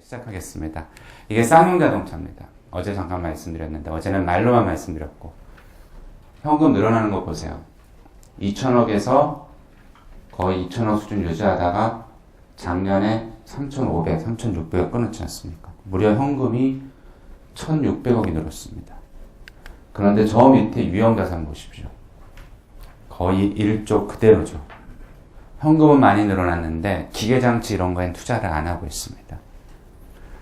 시작하겠습니다. 이게 쌍용 자동차입니다. 어제 잠깐 말씀드렸는데 어제는 말로만 말씀드렸고 현금 늘어나는 거 보세요. 2천억에서 거의 2천억 수준 유지하다가 작년에 3,500, 3,600억 끊었지 않습니까? 무려 현금이 1,600억이 늘었습니다. 그런데 저 밑에 유형자산 보십시오. 거의 1조 그대로죠. 현금은 많이 늘어났는데 기계장치 이런 거엔 투자를 안 하고 있습니다.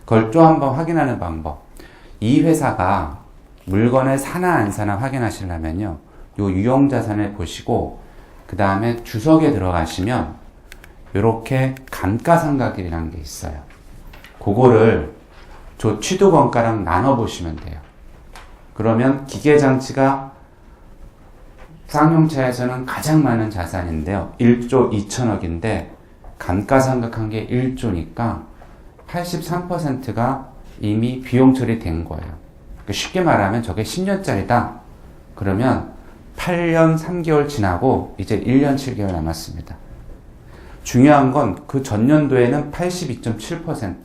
그걸 또 한번 확인하는 방법. 이 회사가 물건을 사나 안 사나 확인하시려면요. 요 유형자산을 보시고 그 다음에 주석에 들어가시면 요렇게 감가상각이라는 게 있어요. 그거를 저 취득원가랑 나눠 보시면 돼요. 그러면 기계장치가 쌍용차에서는 가장 많은 자산인데요. 1조 2천억인데 감가상각한 게 1조니까 83%가 이미 비용 처리된 거예요. 쉽게 말하면 저게 10년짜리다. 그러면 8년 3개월 지나고 이제 1년 7개월 남았습니다. 중요한 건 그 전년도에는 82.7%.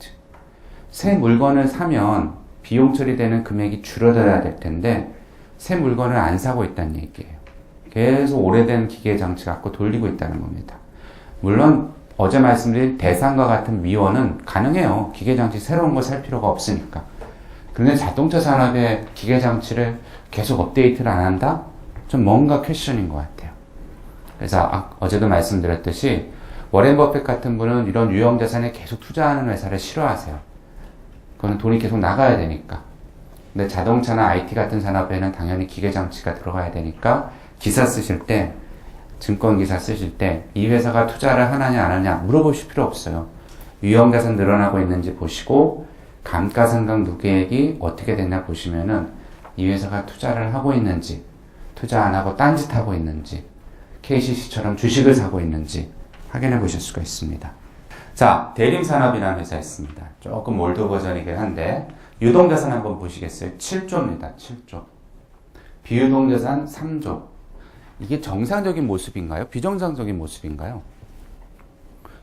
새 물건을 사면 비용 처리되는 금액이 줄어들어야 될 텐데 새 물건을 안 사고 있다는 얘기예요. 계속 오래된 기계장치 갖고 돌리고 있다는 겁니다. 물론 어제 말씀드린 대상과 같은 위원은 가능해요. 기계장치 새로운 거 살 필요가 없으니까. 그런데 자동차 산업의 기계장치를 계속 업데이트를 안 한다? 좀 뭔가 퀘션인 것 같아요. 그래서 어제도 말씀드렸듯이 워렌 버핏 같은 분은 이런 유형자산에 계속 투자하는 회사를 싫어하세요. 그건 돈이 계속 나가야 되니까. 근데 자동차나 IT 같은 산업에는 당연히 기계장치가 들어가야 되니까 기사 쓰실 때, 증권기사 쓰실 때 이 회사가 투자를 하느냐 안 하느냐 물어보실 필요 없어요. 유형자산 늘어나고 있는지 보시고 감가상각 누계액이 어떻게 됐나 보시면은 이 회사가 투자를 하고 있는지 투자 안 하고 딴짓하고 있는지 KCC처럼 주식을 사고 있는지 확인해 보실 수가 있습니다. 자, 대림산업이라는 회사 있습니다. 조금 올드 버전이긴 한데 유동자산 한번 보시겠어요? 7조입니다. 7조. 비유동자산 3조. 이게 정상적인 모습인가요? 비정상적인 모습인가요?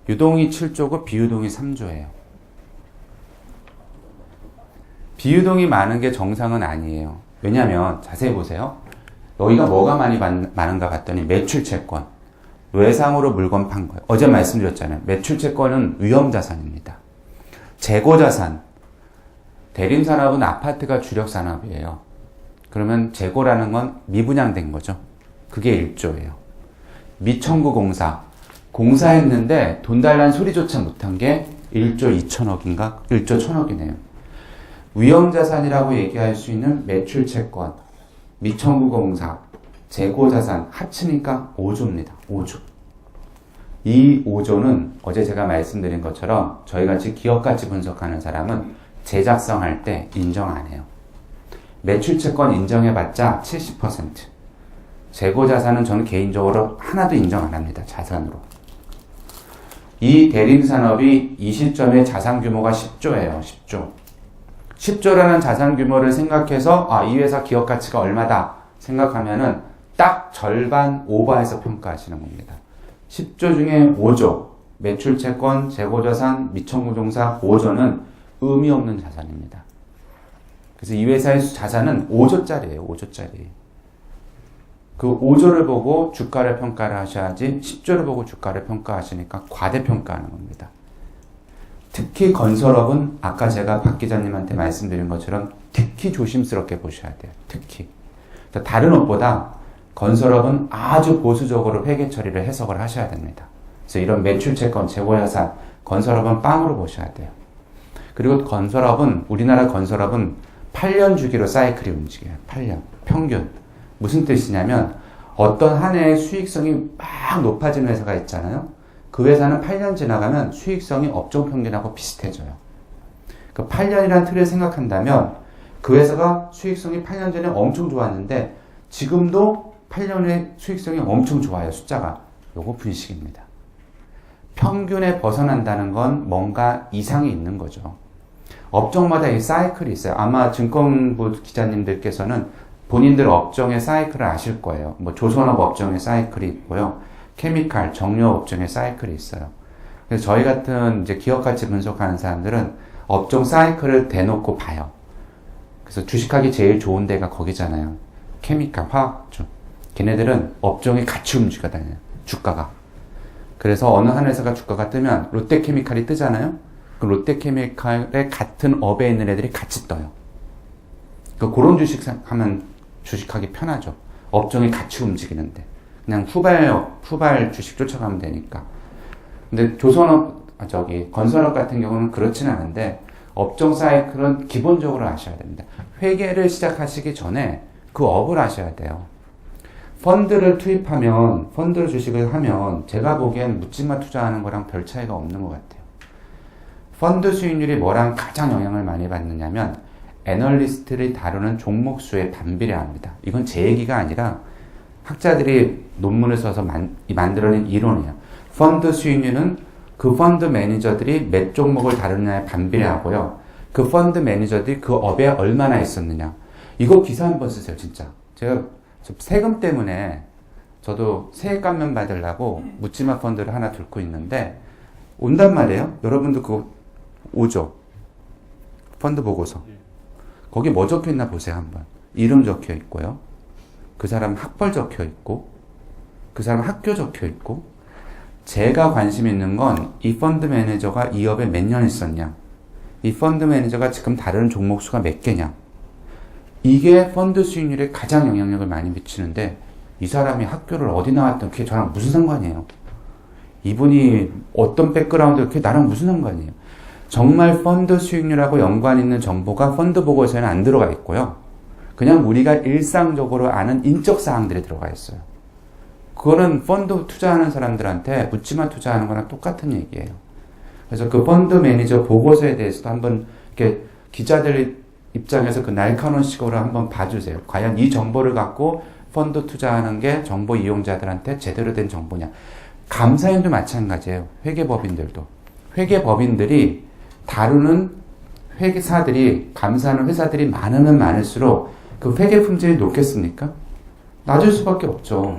유동이 7조고 비유동이 3조예요. 비유동이 많은 게 정상은 아니에요. 왜냐하면 자세히 보세요. 여기가 뭐가 많은가 봤더니 매출채권, 외상으로 물건 판 거예요. 어제 말씀드렸잖아요. 매출채권은 위험자산입니다. 재고자산, 대림산업은 아파트가 주력산업이에요. 그러면 재고라는 건 미분양된 거죠. 그게 1조예요. 미청구공사, 공사했는데 돈 달라는 소리조차 못한 게 1조 2천억인가? 1조 1천억이네요. 위험자산이라고 얘기할 수 있는 매출채권, 미청구공사, 재고자산 합치니까 5조입니다. 5조. 이 5조는 어제 제가 말씀드린 것처럼 저희같이 기업가치 분석하는 사람은 재작성할 때 인정 안 해요. 매출채권 인정해봤자 70%. 재고자산은 저는 개인적으로 하나도 인정 안 합니다. 자산으로. 이 대림산업이 이 시점에 자산 규모가 10조예요. 10조. 10조라는 자산 규모를 생각해서 이 회사 기업 가치가 얼마다 생각하면은 딱 절반 오버해서 평가하시는 겁니다. 10조 중에 5조, 매출채권, 재고자산, 미청구종사 5조는 의미 없는 자산입니다. 그래서 이 회사의 자산은 5조짜리예요. 5조짜리. 그 5조를 보고 주가를 평가를 하셔야지 10조를 보고 주가를 평가하시니까 과대평가하는 겁니다. 특히 건설업은 아까 제가 박 기자님한테 말씀드린 것처럼 특히 조심스럽게 보셔야 돼요. 특히. 다른 업보다 건설업은 아주 보수적으로 회계 처리를 해석을 하셔야 됩니다. 그래서 이런 매출채권, 재고자산, 건설업은 빵으로 보셔야 돼요. 그리고 건설업은, 우리나라 건설업은 8년 주기로 사이클이 움직여요. 8년. 평균. 무슨 뜻이냐면 어떤 한 해의 수익성이 막 높아지는 회사가 있잖아요. 그 회사는 8년 지나가면 수익성이 업종 평균하고 비슷해져요. 그 8년이라는 틀을 생각한다면 그 회사가 수익성이 8년 전에 엄청 좋았는데 지금도 8년의 수익성이 엄청 좋아요. 숫자가. 요거 분식입니다. 평균에 벗어난다는 건 뭔가 이상이 있는 거죠. 업종마다 이 사이클이 있어요. 아마 증권부 기자님들께서는 본인들 업종의 사이클을 아실 거예요. 뭐 조선업 업종의 사이클이 있고요. 케미칼, 정유업 업종의 사이클이 있어요. 그래서 저희 같은 이제 기업 가치 분석하는 사람들은 업종 사이클을 대놓고 봐요. 그래서 주식하기 제일 좋은 데가 거기잖아요. 케미칼, 화학주. 걔네들은 업종이 같이 움직여 다녀요. 주가가. 그래서 어느 한 회사가 주가가 뜨면 롯데케미칼이 뜨잖아요. 그 롯데케미칼의 같은 업에 있는 애들이 같이 떠요. 그런 주식 하면 주식하기 편하죠. 업종이 같이 움직이는데. 그냥 후발 주식 쫓아가면 되니까. 근데 건설업 같은 경우는 그렇지는 않은데, 업종 사이클은 기본적으로 아셔야 됩니다. 회계를 시작하시기 전에 그 업을 아셔야 돼요. 펀드를 투입하면, 펀드 주식을 하면 제가 보기엔 묻지마 투자하는 거랑 별 차이가 없는 것 같아요. 펀드 수익률이 뭐랑 가장 영향을 많이 받느냐면 애널리스트들이 다루는 종목 수에 반비례합니다. 이건 제 얘기가 아니라 학자들이 논문을 써서 만들어낸 이론이에요. 펀드 수익률은 그 펀드 매니저들이 몇 종목을 다루느냐에 반비례하고요. 그 펀드 매니저들이 그 업에 얼마나 있었느냐. 이거 기사 한번 쓰세요, 진짜. 제가 세금 때문에 저도 세액 감면 받으려고 묻지마 펀드를 하나 들고 있는데 온단 말이에요. 여러분도 그거 오죠? 펀드 보고서. 거기 뭐 적혀 있나 보세요, 한번. 이름 적혀 있고요. 그 사람 학벌 적혀 있고, 그 사람 학교 적혀 있고, 제가 관심 있는 건 이 펀드 매니저가 이 업에 몇 년 있었냐, 이 펀드 매니저가 지금 다루는 종목 수가 몇 개냐. 이게 펀드 수익률에 가장 영향력을 많이 미치는데, 이 사람이 학교를 어디 나왔든 그게 저랑 무슨 상관이에요. 이분이 어떤 백그라운드, 그게 나랑 무슨 상관이에요. 정말 펀드 수익률하고 연관 있는 정보가 펀드 보고서에는 안 들어가 있고요. 그냥 우리가 일상적으로 아는 인적 사항들이 들어가 있어요. 그거는 펀드 투자하는 사람들한테 묻지마 투자하는 거랑 똑같은 얘기예요. 그래서 그 펀드 매니저 보고서에 대해서도 한번 이렇게 기자들 입장에서 그 날카로운식으로 한번 봐주세요. 과연 이 정보를 갖고 펀드 투자하는 게 정보 이용자들한테 제대로 된 정보냐. 감사인도 마찬가지예요. 회계법인들도. 회계법인들이 다루는 회계사들이, 감사하는 회사들이 많으면 많을수록 그 회계 품질이 높겠습니까? 낮을 수밖에 없죠.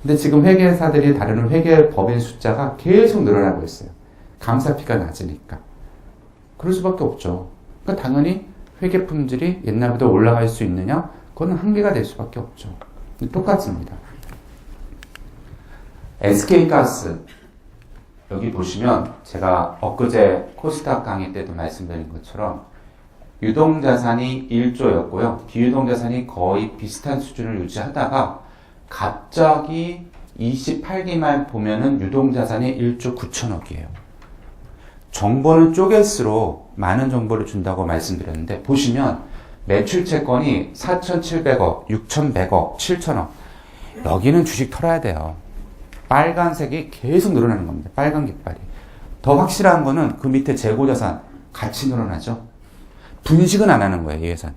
근데 지금 회계사들이 다루는 회계법인 숫자가 계속 늘어나고 있어요. 감사피가 낮으니까. 그럴 수밖에 없죠. 그러니까 당연히 회계 품질이 옛날보다 올라갈 수 있느냐? 그건 한계가 될 수밖에 없죠. 똑같습니다. SK가스. 여기 보시면 제가 엊그제 코스닥 강의 때도 말씀드린 것처럼 유동자산이 1조였고요. 비유동자산이 거의 비슷한 수준을 유지하다가 갑자기 28기만 보면은 유동자산이 1조 9천억이에요. 정보는 쪼갤수록 많은 정보를 준다고 말씀드렸는데 보시면 매출 채권이 4,700억, 6,100억, 7,000억. 여기는 주식 털어야 돼요. 빨간색이 계속 늘어나는 겁니다. 빨간 깃발이. 더 확실한 거는 그 밑에 재고자산 같이 늘어나죠. 분식은 안 하는 거예요, 이 회사는.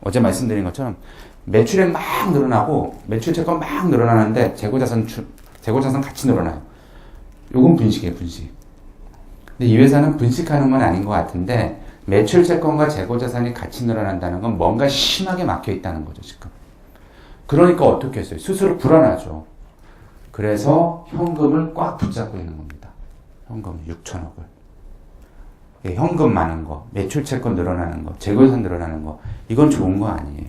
어제 말씀드린 것처럼 매출액 막 늘어나고 매출 채권 막 늘어나는데 재고자산 같이 늘어나요. 요건 분식이에요, 분식. 근데 이 회사는 분식하는 건 아닌 것 같은데 매출 채권과 재고자산이 같이 늘어난다는 건 뭔가 심하게 막혀 있다는 거죠, 지금. 그러니까 어떻게 했어요? 스스로 불안하죠. 그래서 현금을 꽉 붙잡고 있는 겁니다. 현금 6천억을. 예, 현금 많은 거, 매출 채권 늘어나는 거, 재고자산 늘어나는 거, 이건 좋은 거 아니에요.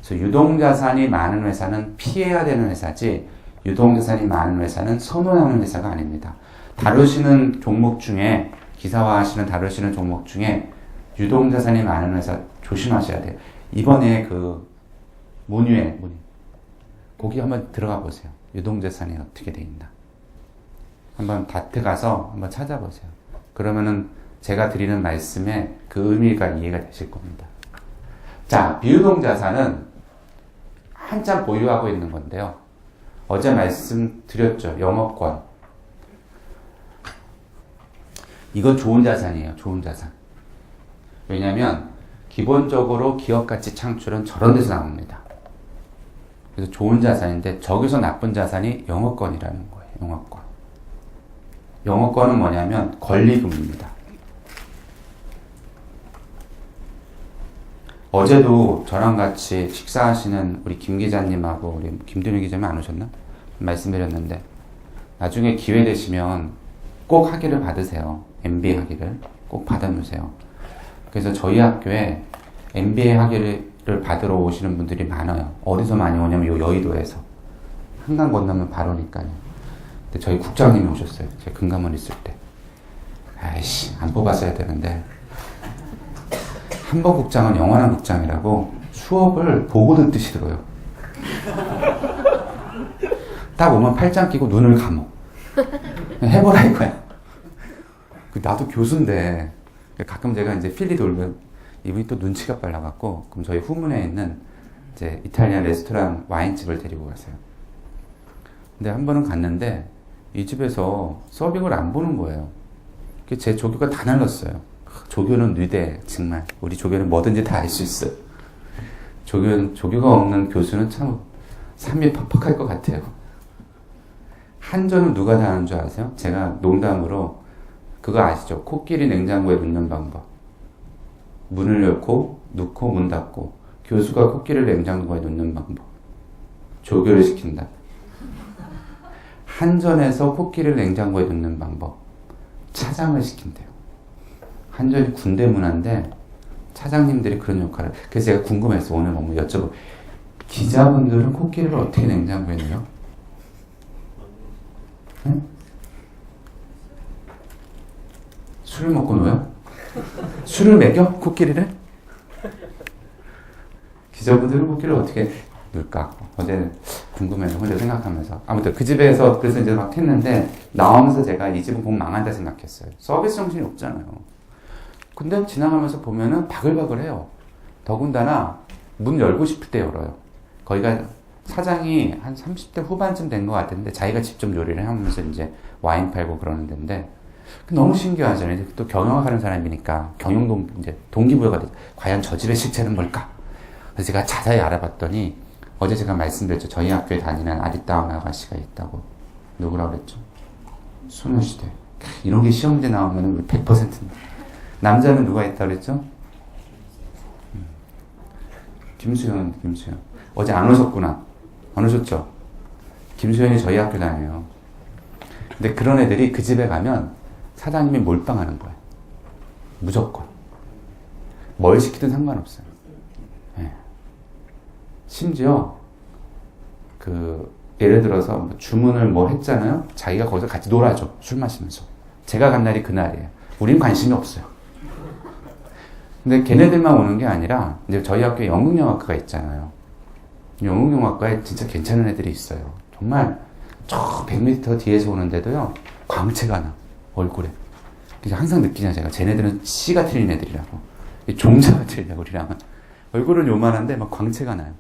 그래서 유동자산이 많은 회사는 피해야 되는 회사지, 유동자산이 많은 회사는 선호하는 회사가 아닙니다. 다루시는 종목 중에, 기사화하시는 다루시는 종목 중에 유동자산이 많은 회사 조심하셔야 돼요. 이번에 그 문의 거기 한번 들어가 보세요. 유동자산이 어떻게 돼 있나. 한번 다트 가서 한번 찾아보세요. 그러면은 제가 드리는 말씀에 그 의미가 이해가 되실 겁니다. 자, 비유동자산은 한참 보유하고 있는 건데요. 어제 말씀드렸죠. 영업권. 이건 좋은 자산이에요. 좋은 자산. 왜냐하면 기본적으로 기업가치 창출은 저런 데서 나옵니다. 그래서 좋은 자산인데 저기서 나쁜 자산이 영업권이라는 거예요. 영업권. 영업권은 뭐냐면 권리금입니다. 어제도 저랑 같이 식사하시는 우리 김 기자님하고 우리 김준일 기자님 안 오셨나? 말씀드렸는데 나중에 기회 되시면 꼭 학위를 받으세요. MB 학위를 꼭 받아놓으세요. 그래서 저희 학교에 MBA 학위를 받으러 오시는 분들이 많아요. 어디서 많이 오냐면 요 여의도에서. 한강 건너면 바로니까요. 근데 저희 국장님이 오셨어요. 제가 금감원 있을 때. 아이씨, 안 뽑았어야 되는데. 한번 국장은 영원한 국장이라고 수업을 보고 듣듯이 들어요. 딱 오면 팔짱 끼고 눈을 감어. 해보라 이거야. 나도 교수인데 가끔 제가 이제 필리 돌면 이분이 또 눈치가 빨라갖고 그럼 저희 후문에 있는 이제 이탈리안 레스토랑 와인집을 데리고 가세요. 근데 한 번은 갔는데 이 집에서 서빙을 안 보는 거예요. 제 조교가 다 날랐어요. 조교는 뉘대 정말 우리 조교는 뭐든지 다 알 수 있어요. 조교가 없는 교수는 참 삶이 팍팍할 것 같아요. 한전은 누가 다 하는 줄 아세요? 제가 농담으로 그거 아시죠? 코끼리 냉장고에 넣는 방법. 문을 열고 넣고 문 닫고 교수가 코끼리를 냉장고에 넣는 방법. 조교를 시킨다. 한전에서 코끼리를 냉장고에 넣는 방법. 차장을 시킨대요. 한전이 군대 문화인데 차장님들이 그런 역할을. 그래서 제가 궁금해서 오늘 너무 여쭤보고 기자분들은 코끼리를 어떻게 냉장고에 넣어요? 응? 술을 먹고 넣어요? 술을 먹여? 코끼리를? 기자분들은 코끼리를 어떻게 넣을까? 어제 궁금해서 혼자 생각하면서 아무튼 그 집에서 그래서 이제 막 했는데 나오면서 제가 이 집은 꼭 망한다 생각했어요. 서비스 정신이 없잖아요. 근데 지나가면서 보면은 바글바글해요. 더군다나 문 열고 싶을 때 열어요. 거기가 사장이 한 30대 후반쯤 된 것 같은데 자기가 직접 요리를 하면서 이제 와인 팔고 그러는 데인데 너무 신기하잖아요. 또 경영하는 사람이니까 경영동 이제 동기부여가 되죠. 과연 저 집의 실체는 뭘까? 그래서 제가 자세히 알아봤더니 어제 제가 말씀드렸죠. 저희 학교에 다니는 아리따운 아가씨가 있다고. 누구라고 그랬죠? 소녀시대. 이런 게 시험제 나오면 100%입니다. 남자는 누가 있다고 그랬죠? 김수현. 어제 안 오셨구나. 안 오셨죠? 김수현이 저희 학교 다녀요. 근데 그런 애들이 그 집에 가면 사장님이 몰빵하는 거예요. 무조건. 뭘 시키든 상관없어요. 네. 심지어 예를 들어서 뭐 주문을 뭐 했잖아요. 자기가 거기서 같이 놀아줘. 술 마시면서. 제가 간 날이 그날이에요. 우린 관심이 없어요. 근데 걔네들만 오는 게 아니라 이제 저희 학교에 연극영화과가 있잖아요. 연극영화과에 진짜 괜찮은 애들이 있어요. 정말 저 100m 뒤에서 오는데도요. 광채가 나. 얼굴에. 그래서 항상 느끼냐 제가. 쟤네들은 씨가 틀린 애들이라고. 종자가 틀리냐고 우리랑은. 얼굴은 요만한데 막 광채가 나요.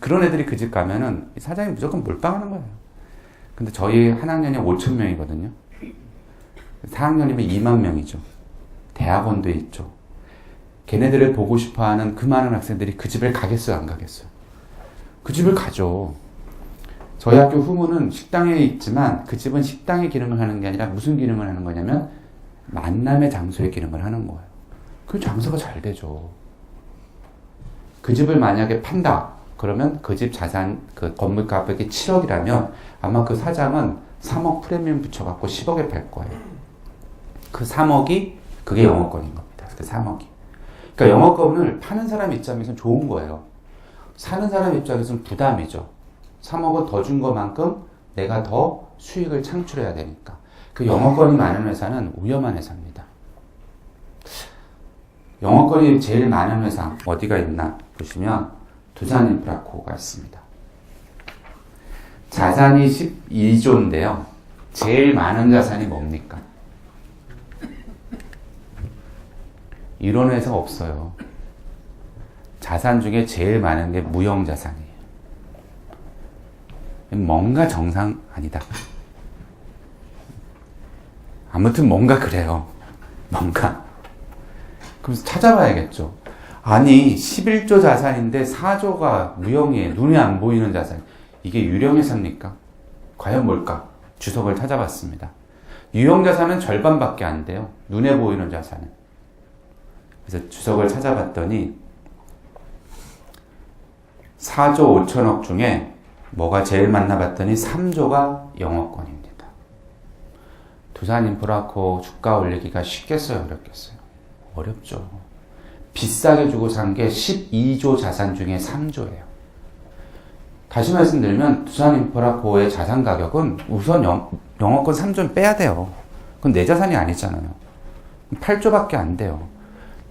그런 애들이 그 집 가면은 사장이 무조건 몰빵하는 거예요. 근데 저희 한 학년이 5천 명이거든요. 4학년이면 2만 명이죠. 대학원도 있죠. 걔네들을 보고 싶어하는 그 많은 학생들이 그 집을 가겠어요, 안 가겠어요? 그 집을 가죠. 저희 학교 후문은 식당에 있지만 그 집은 식당의 기능을 하는 게 아니라 무슨 기능을 하는 거냐면 만남의 장소의 기능을 하는 거예요. 그 장소가 잘 되죠. 그 집을 만약에 판다. 그러면 그 집 자산, 그 건물 가격이 7억이라면 아마 그 사장은 3억 프리미엄 붙여갖고 10억에 팔 거예요. 그 3억이 그게 영업권인 겁니다. 그 3억이. 그러니까 영업권을 파는 사람 입장에서는 좋은 거예요. 사는 사람 입장에서는 부담이죠. 3억을 더 준 것만큼 내가 더 수익을 창출해야 되니까. 그 영업권이 많은 회사는 위험한 회사입니다. 영업권이 제일 많은 회사 어디가 있나 보시면 두산인프라코가 있습니다. 자산이 12조인데요. 제일 많은 자산이 뭡니까? 이런 회사가 없어요. 자산 중에 제일 많은 게 무형자산이에요. 뭔가 정상 아니다. 아무튼 뭔가 그래요. 뭔가. 그럼 찾아봐야겠죠. 아니 11조 자산인데 4조가 무형이에요. 눈에 안 보이는 자산. 이게 유령회사입니까? 과연 뭘까? 주석을 찾아봤습니다. 유형자산은 절반밖에 안 돼요. 눈에 보이는 자산은. 그래서 주석을 찾아봤더니 4조 5천억 중에 뭐가 제일 많나 봤더니 3조가 영업권입니다. 두산인프라코 주가 올리기가 쉽겠어요? 어렵겠어요? 어렵죠. 비싸게 주고 산 게 12조 자산 중에 3조예요. 다시 말씀드리면 두산인프라코어의 자산 가격은 우선 영업권 3조는 빼야 돼요. 그건 내 자산이 아니잖아요. 8조밖에 안 돼요.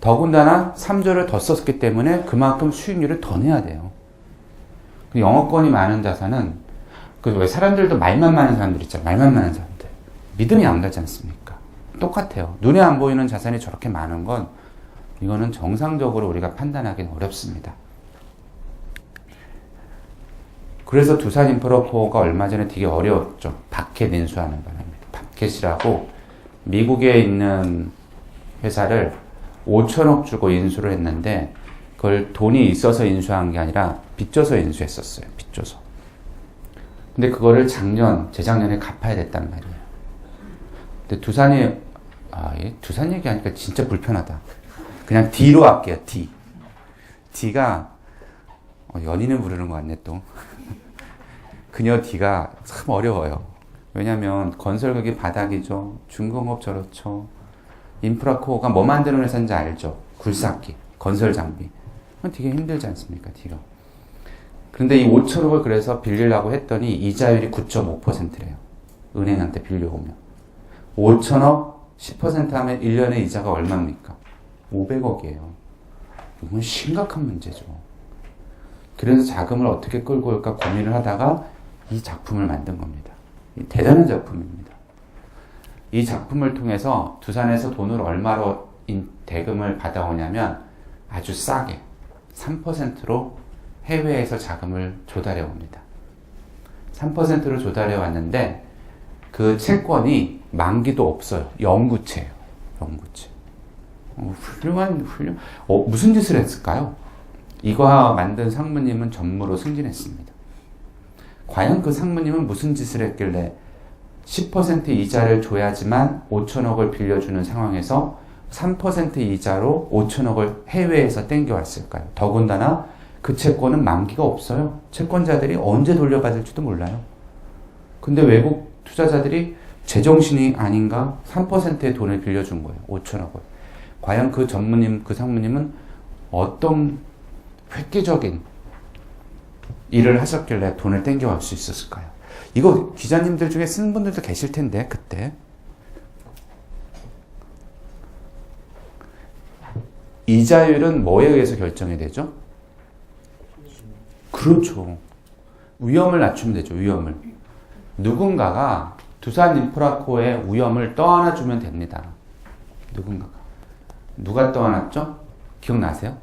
더군다나 3조를 더 썼기 때문에 그만큼 수익률을 더 내야 돼요. 영업권이 많은 자산은 왜 사람들도 말만 많은 사람들 있잖아요. 말만 많은 사람들. 믿음이 안 가지 않습니까? 똑같아요. 눈에 안 보이는 자산이 저렇게 많은 건 이거는 정상적으로 우리가 판단하기는 어렵습니다. 그래서 두산인프라코어가 얼마 전에 되게 어려웠죠. 바켓 인수하는 바람에. 바켓이라고 미국에 있는 회사를 5천억 주고 인수를 했는데 그걸 돈이 있어서 인수한 게 아니라 빚져서 인수했었어요. 빚져서. 근데 그거를 재작년에 갚아야 됐단 말이에요. 근데 두산 얘기하니까 진짜 불편하다. 그냥 D로 할게요. D. D가 연인을 부르는 것 같네 또. 그녀 D가 참 어려워요. 왜냐면 건설업이 바닥이죠. 중공업 저렇죠. 인프라코어가 뭐 만드는 회사인지 알죠. 굴삭기, 건설 장비. 되게 힘들지 않습니까, D가. 그런데 이 5천억을 그래서 빌리려고 했더니 이자율이 9.5%래요. 은행한테 빌려오면. 5천억 10% 하면 1년에 이자가 얼마입니까? 500억이에요. 이건 심각한 문제죠. 그래서 자금을 어떻게 끌고 올까 고민을 하다가 이 작품을 만든 겁니다. 대단한 작품입니다. 이 작품을 통해서 두산에서 돈을 얼마로 대금을 받아오냐면 아주 싸게 3%로 해외에서 자금을 조달해 옵니다. 3%로 조달해 왔는데 그 채권이 만기도 없어요. 영구채예요. 영구채. 무슨 짓을 했을까요? 이거 만든 상무님은 전무로 승진했습니다. 과연 그 상무님은 무슨 짓을 했길래 10% 이자를 줘야지만 5천억을 빌려주는 상황에서 3% 이자로 5천억을 해외에서 땡겨왔을까요? 더군다나 그 채권은 만기가 없어요. 채권자들이 언제 돌려받을지도 몰라요. 근데 외국 투자자들이 제정신이 아닌가 3%의 돈을 빌려준 거예요. 5천억을. 과연 그 상무님은 어떤 획기적인 일을 하셨길래 돈을 땡겨올 수 있었을까요? 이거 기자님들 중에 쓰는 분들도 계실 텐데 그때 이자율은 뭐에 의해서 결정이 되죠? 그렇죠. 위험을 낮추면 되죠. 위험을. 누군가가 두산인프라코어의 위험을 떠안아주면 됩니다. 누군가가. 누가 떠안았죠? 기억나세요?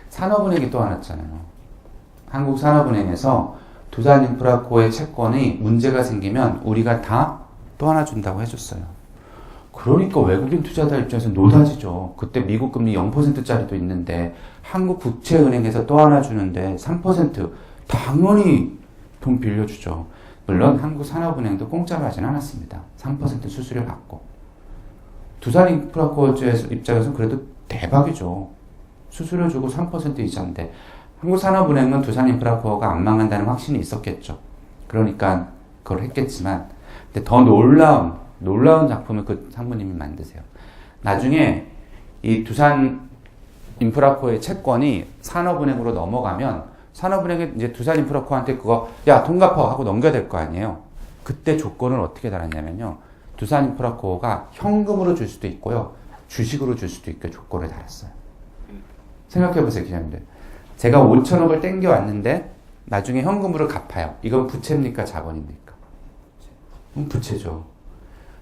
산업은행이 떠안았잖아요. 한국산업은행에서 두산인프라코어의 채권이 문제가 생기면 우리가 다 떠안아준다고 해줬어요. 그러니까 외국인 투자자 입장에서 노다지죠. 그때 미국 금리 0%짜리도 있는데 한국국채은행에서 떠안아주는데 3% 당연히 돈 빌려주죠. 물론 한국산업은행도 공짜로 하진 않았습니다. 3% 수수료 받고. 두산인프라코어 입장에서는 그래도 대박이죠. 수수료 주고 3% 이자인데 한국산업은행은 두산인프라코어가 안 망한다는 확신이 있었겠죠. 그러니까 그걸 했겠지만 근데 더 놀라운 작품을 그 상무님이 만드세요. 나중에 이 두산인프라코어의 채권이 산업은행으로 넘어가면 산업은행이 이제 두산인프라코어한테 그거 야 돈 갚아 하고 넘겨야 될 거 아니에요. 그때 조건을 어떻게 달았냐면요. 두산인프라코어가 현금으로 줄 수도 있고요. 주식으로 줄 수도 있게 조건을 달았어요. 생각해보세요, 기자님들. 제가 5천억을 땡겨왔는데 나중에 현금으로 갚아요. 이건 부채입니까? 자본입니까? 부채죠.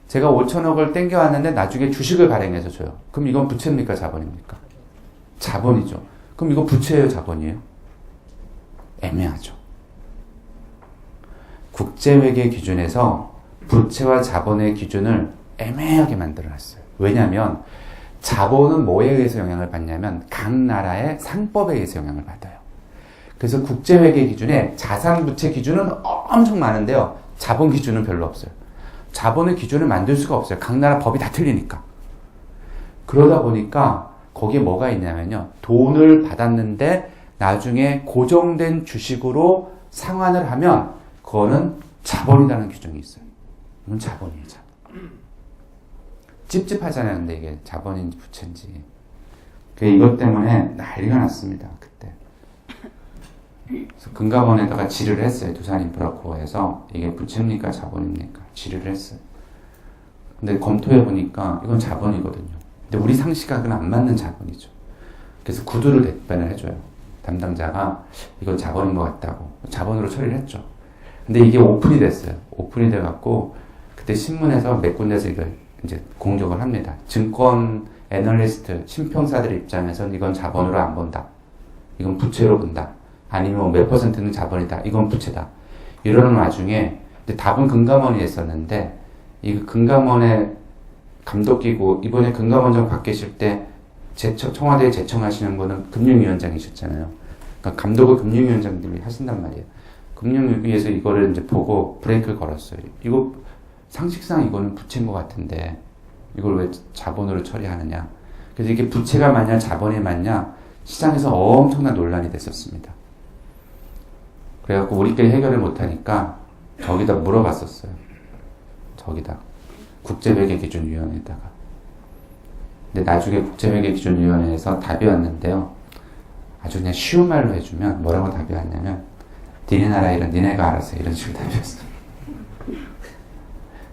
제가 5천억을 땡겨왔는데 나중에 주식을 발행해서 줘요. 그럼 이건 부채입니까? 자본입니까? 자본이죠. 그럼 이거 부채예요? 자본이에요? 애매하죠. 국제회계 기준에서 부채와 자본의 기준을 애매하게 만들어놨어요. 왜냐하면 자본은 뭐에 의해서 영향을 받냐면 각 나라의 상법에 의해서 영향을 받아요. 그래서 국제회계 기준에 자산부채 기준은 엄청 많은데요. 자본 기준은 별로 없어요. 자본의 기준을 만들 수가 없어요. 각 나라 법이 다 틀리니까. 그러다 보니까 거기에 뭐가 있냐면요. 돈을 받았는데 나중에 고정된 주식으로 상환을 하면 그거는 자본이라는 규정이 있어요. 이건 자본이에요. 자본. 찝찝하잖아요. 근데 이게 자본인지 부채인지. 이것 때문에 난리가 났습니다. 그때. 그래서 금감원에다가 질의를 했어요. 두산인프라코어에서 이게 부채입니까 자본입니까? 질의를 했어요. 근데 검토해보니까 이건 자본이거든요. 근데 우리 상시각은 안 맞는 자본이죠. 그래서 구두를 대변을 해줘요. 담당자가 이건 자본인 것 같다고. 자본으로 처리를 했죠. 근데 이게 오픈이 됐어요. 오픈이 돼갖고 그때 신문에서 몇 군데서 이걸 이제 공격을 합니다. 증권 애널리스트, 신평사들 입장에서는 이건 자본으로 안 본다. 이건 부채로 본다. 아니면 몇 퍼센트는 자본이다. 이건 부채다. 이러는 와중에 답은 금감원이 했었는데 이 금감원의 감독기구 이번에 금감원장 바뀌실 때 청와대에 제청하시는 분은 금융위원장이셨잖아요. 그러니까 감독을 금융위원장님이 하신단 말이에요. 금융위에서 이거를 이제 보고 브레이크를 걸었어요. 이거 상식상 이거는 부채인 것 같은데 이걸 왜 자본으로 처리하느냐. 그래서 이게 부채가 맞냐 자본이 맞냐 시장에서 엄청난 논란이 됐었습니다. 그래갖고 우리끼리 해결을 못하니까 저기다 물어봤었어요. 저기다 국제회계기준위원회에다가. 근데 나중에 국제회계기준위원회에서 답이 왔는데요. 아주 그냥 쉬운 말로 해주면 뭐라고 답이 왔냐면 니네 나라 일은 니네가 알아서 이런 식으로 답이 왔어요.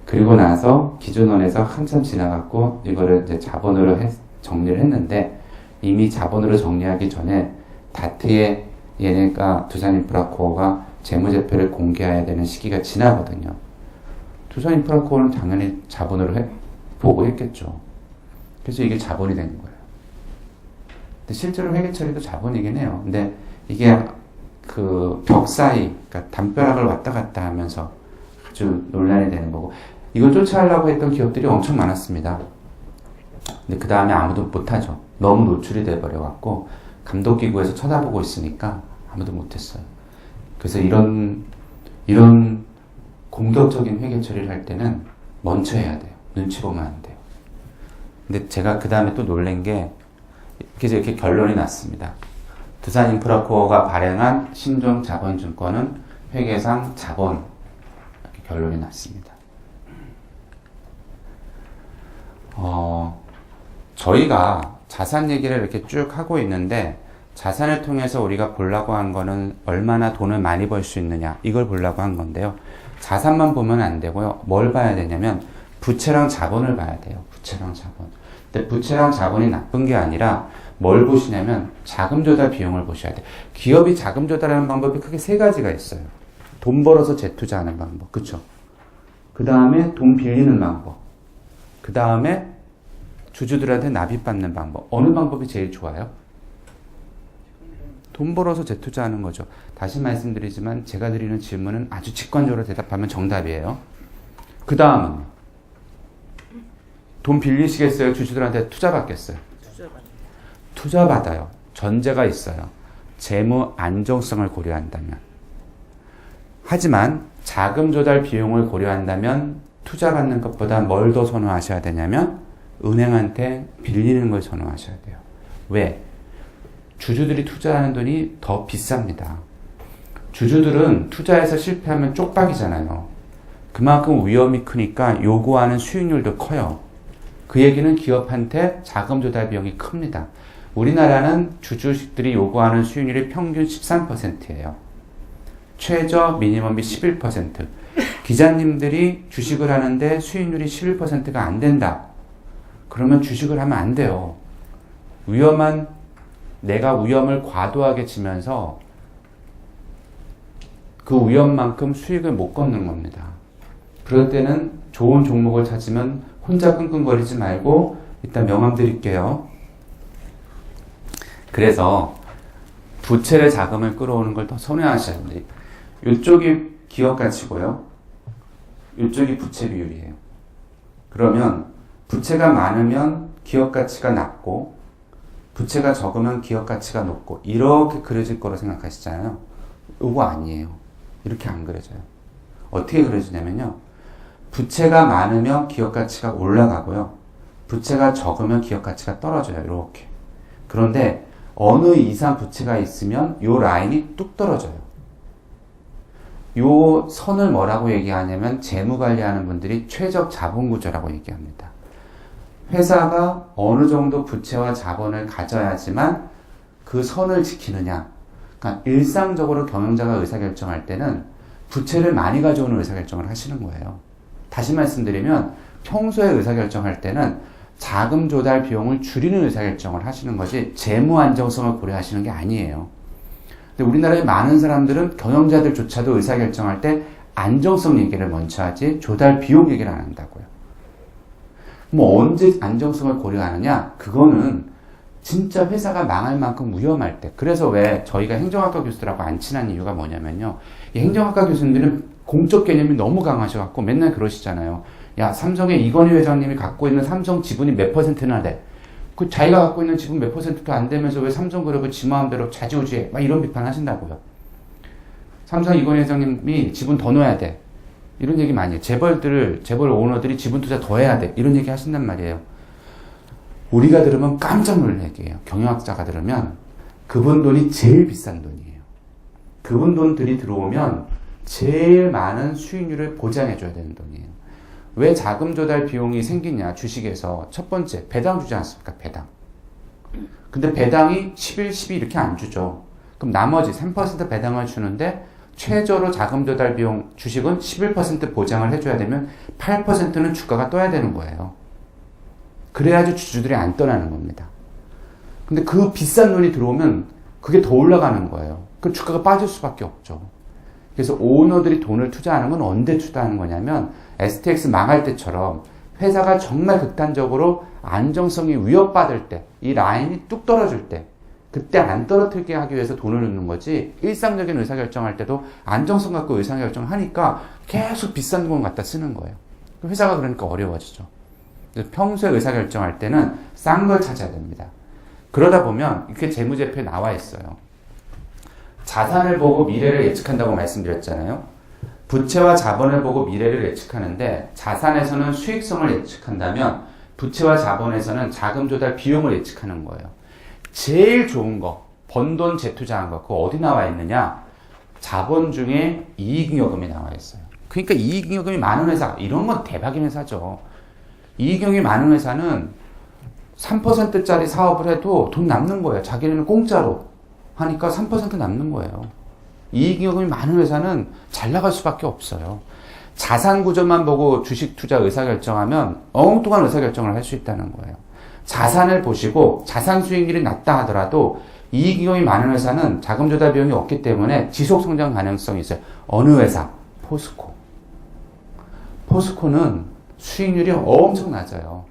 그리고 나서 기준원에서 한참 지나갔고 이거를 이제 자본으로 정리를 했는데 이미 자본으로 정리하기 전에 다트에 얘네가 두산인프라코어가 재무제표를 공개해야 되는 시기가 지나거든요. 두산인프라코어는 당연히 자본으로 보고했겠죠. 그래서 이게 자본이 되는 거예요. 근데 실제로 회계처리도 자본이긴 해요. 근데 이게 그 벽 사이, 그러니까 담벼락을 왔다 갔다 하면서 아주 논란이 되는 거고, 이걸 쫓아하려고 했던 기업들이 엄청 많았습니다. 근데 그 다음에 아무도 못하죠. 너무 노출이 돼버려갖고 감독기구에서 쳐다보고 있으니까 아무도 못했어요. 그래서 이런 공격적인 회계 처리를 할 때는 멈춰야 돼요. 눈치 보면 안 돼요. 근데 제가 그 다음에 또 놀란 게 그래서 이렇게 결론이 났습니다. 두산인프라코어가 발행한 신종 자본증권은 회계상 자본 이렇게 결론이 났습니다. 저희가 자산 얘기를 이렇게 쭉 하고 있는데 자산을 통해서 우리가 보려고 한 거는 얼마나 돈을 많이 벌 수 있느냐 이걸 보려고 한 건데요. 자산만 보면 안 되고요. 뭘 봐야 되냐면 부채랑 자본을 봐야 돼요. 부채랑 자본. 근데 부채랑 자본이 나쁜 게 아니라 뭘 보시냐면 자금 조달 비용을 보셔야 돼요. 기업이 자금 조달하는 방법이 크게 세 가지가 있어요. 돈 벌어서 재투자하는 방법. 그쵸? 그 다음에 돈 빌리는 방법. 그 다음에 주주들한테 납입받는 방법. 어느 방법이 제일 좋아요? 돈 벌어서 재투자하는 거죠. 다시 말씀드리지만 제가 드리는 질문은 아주 직관적으로 대답하면 정답이에요. 그 다음은 돈 빌리시겠어요? 주주들한테 투자 받겠어요? 투자 받아요. 전제가 있어요. 재무 안정성을 고려한다면. 하지만 자금 조달 비용을 고려한다면 투자 받는 것보다 뭘 더 선호하셔야 되냐면 은행한테 빌리는 걸 선호하셔야 돼요. 왜? 주주들이 투자하는 돈이 더 비쌉니다. 주주들은 투자해서 실패하면 쪽박이잖아요. 그만큼 위험이 크니까 요구하는 수익률도 커요. 그 얘기는 기업한테 자금 조달 비용이 큽니다. 우리나라는 주주들이 요구하는 수익률이 평균 13%예요. 최저 미니멈이 11%. 기자님들이 주식을 하는데 수익률이 11%가 안 된다. 그러면 주식을 하면 안 돼요. 내가 위험을 과도하게 지면서 그 위험만큼 수익을 못 걷는 겁니다. 그럴 때는 좋은 종목을 찾으면 혼자 끙끙거리지 말고 일단 명함 드릴게요. 그래서 부채를 자금을 끌어오는 걸 더 선호하셔야 됩니다. 이쪽이 기업 가치고요. 이쪽이 부채 비율이에요. 그러면 부채가 많으면 기업 가치가 낮고 부채가 적으면 기업 가치가 높고 이렇게 그려질 거로 생각하시잖아요. 이거 아니에요. 이렇게 안 그려져요. 어떻게 그려지냐면요. 부채가 많으면 기업 가치가 올라가고요. 부채가 적으면 기업 가치가 떨어져요. 이렇게. 그런데 어느 이상 부채가 있으면 이 라인이 뚝 떨어져요. 요 선을 뭐라고 얘기하냐면 재무 관리하는 분들이 최적 자본 구조라고 얘기합니다. 회사가 어느 정도 부채와 자본을 가져야지만 그 선을 지키느냐. 그러니까 일상적으로 경영자가 의사결정할 때는 부채를 많이 가져오는 의사결정을 하시는 거예요. 다시 말씀드리면 평소에 의사결정할 때는 자금 조달 비용을 줄이는 의사결정을 하시는 것이 재무 안정성을 고려하시는 게 아니에요. 근데 우리나라의 많은 사람들은 경영자들조차도 의사결정할 때 안정성 얘기를 먼저 하지 조달 비용 얘기를 안 한다고요. 뭐 언제 안정성을 고려하느냐? 그거는 진짜 회사가 망할 만큼 위험할 때. 그래서 왜 저희가 행정학과 교수들하고 안 친한 이유가 뭐냐면요. 이 행정학과 교수님들은 공적 개념이 너무 강하셔갖고 맨날 그러시잖아요. 야, 삼성의 이건희 회장님이 갖고 있는 삼성 지분이 몇 퍼센트나 돼? 그 자기가 갖고 있는 지분 몇 퍼센트도 안 되면서 왜 삼성그룹을 지 마음대로 좌지우지해? 막 이런 비판 하신다고요. 삼성 이건희 회장님이 지분 더 넣어야 돼. 이런 얘기 많이 해요. 재벌 오너들이 지분 투자 더 해야 돼. 이런 얘기 하신단 말이에요. 우리가 들으면 깜짝 놀랄 얘기예요. 경영학자가 들으면 그분 돈이 제일 비싼 돈이에요. 그분 돈들이 들어오면 제일 많은 수익률을 보장해줘야 되는 돈이에요. 왜 자금 조달 비용이 생기냐, 주식에서. 첫 번째, 배당 주지 않습니까? 배당. 근데 배당이 11, 12 이렇게 안 주죠. 그럼 나머지 3% 배당을 주는데 최저로 자금 조달 비용 주식은 11% 보장을 해줘야 되면 8%는 주가가 떠야 되는 거예요. 그래야지 주주들이 안 떠나는 겁니다. 근데 그 비싼 돈이 들어오면 그게 더 올라가는 거예요. 그럼 주가가 빠질 수밖에 없죠. 그래서 오너들이 돈을 투자하는 건 언제 투자하는 거냐면 STX 망할 때처럼 회사가 정말 극단적으로 안정성이 위협받을 때, 이 라인이 뚝 떨어질 때, 그때 안 떨어뜨리게 하기 위해서 돈을 넣는 거지, 일상적인 의사결정할 때도 안정성 갖고 의사결정을 하니까 계속 비싼 돈 갖다 쓰는 거예요. 회사가 그러니까 어려워지죠. 평소에 의사결정할 때는 싼 걸 찾아야 됩니다. 그러다 보면 이렇게 재무제표에 나와 있어요. 자산을 보고 미래를 예측한다고 말씀드렸잖아요. 부채와 자본을 보고 미래를 예측하는데 자산에서는 수익성을 예측한다면 부채와 자본에서는 자금 조달 비용을 예측하는 거예요. 제일 좋은 거, 번 돈 재투자한 거, 그거 어디 나와 있느냐? 자본 중에 이익잉여금이 나와 있어요. 그러니까 이익잉여금이 많은 회사, 이런 건 대박인 회사죠. 이익잉여금이 많은 회사는 3%짜리 사업을 해도 돈 남는 거예요. 자기네는 공짜로 하니까 3% 남는 거예요. 이익잉여금이 많은 회사는 잘 나갈 수밖에 없어요. 자산 구조만 보고 주식 투자 의사결정하면 엉뚱한 의사결정을 할 수 있다는 거예요. 자산을 보시고 자산 수익률이 낮다 하더라도 이익잉여금이 많은 회사는 자금 조달 비용이 없기 때문에 지속 성장 가능성이 있어요. 어느 회사? 포스코. 포스코는 수익률이 엄청 낮아요.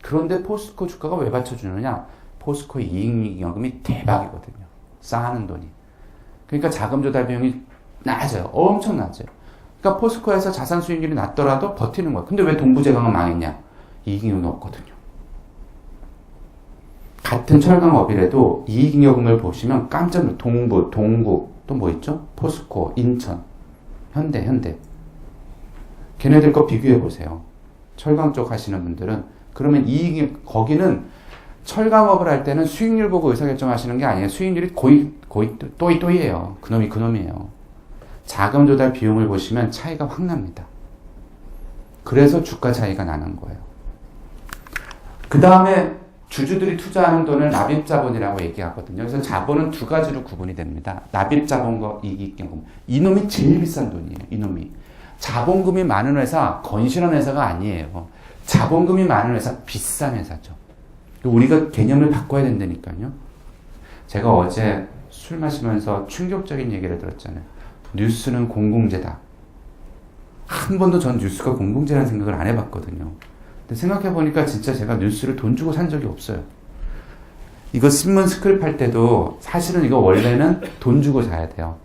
그런데 포스코 주가가 왜 받쳐주느냐? 포스코 이익잉여금이 대박이거든요. 쌓아는 돈이. 그러니까 자금 조달 비용이 낮아요. 엄청 낮아요. 그러니까 포스코에서 자산 수익률이 낮더라도 버티는 거예요. 근데 왜 동부제강은 망했냐? 이익잉여금이 없거든요. 같은 철강업이라도 이익잉여금을 보시면 깜짝 놀라요. 동부, 동구, 또 뭐 있죠? 포스코, 인천, 현대. 걔네들 거 비교해 보세요. 철강 쪽 하시는 분들은. 그러면 거기는 철강업을 할 때는 수익률 보고 의사결정 하시는 게 아니에요. 수익률이 거의 또이또이예요. 그놈이에요. 자금 조달 비용을 보시면 차이가 확 납니다. 그래서 주가 차이가 나는 거예요. 그 다음에 주주들이 투자하는 돈을 납입자본이라고 얘기하거든요. 그래서 자본은 두 가지로 구분이 됩니다. 납입자본과 이익잉여금. 이놈이 제일 비싼 돈이에요. 이놈이. 자본금이 많은 회사, 건실한 회사가 아니에요. 자본금이 많은 회사, 비싼 회사죠. 우리가 개념을 바꿔야 된다니까요. 제가 어제 술 마시면서 충격적인 얘기를 들었잖아요. 뉴스는 공공재다. 한 번도 전 뉴스가 공공재라는 생각을 안 해봤거든요. 근데 생각해보니까 진짜 제가 뉴스를 돈 주고 산 적이 없어요. 이거 신문 스크립 할 때도 사실은 이거 원래는 돈 주고 사야 돼요.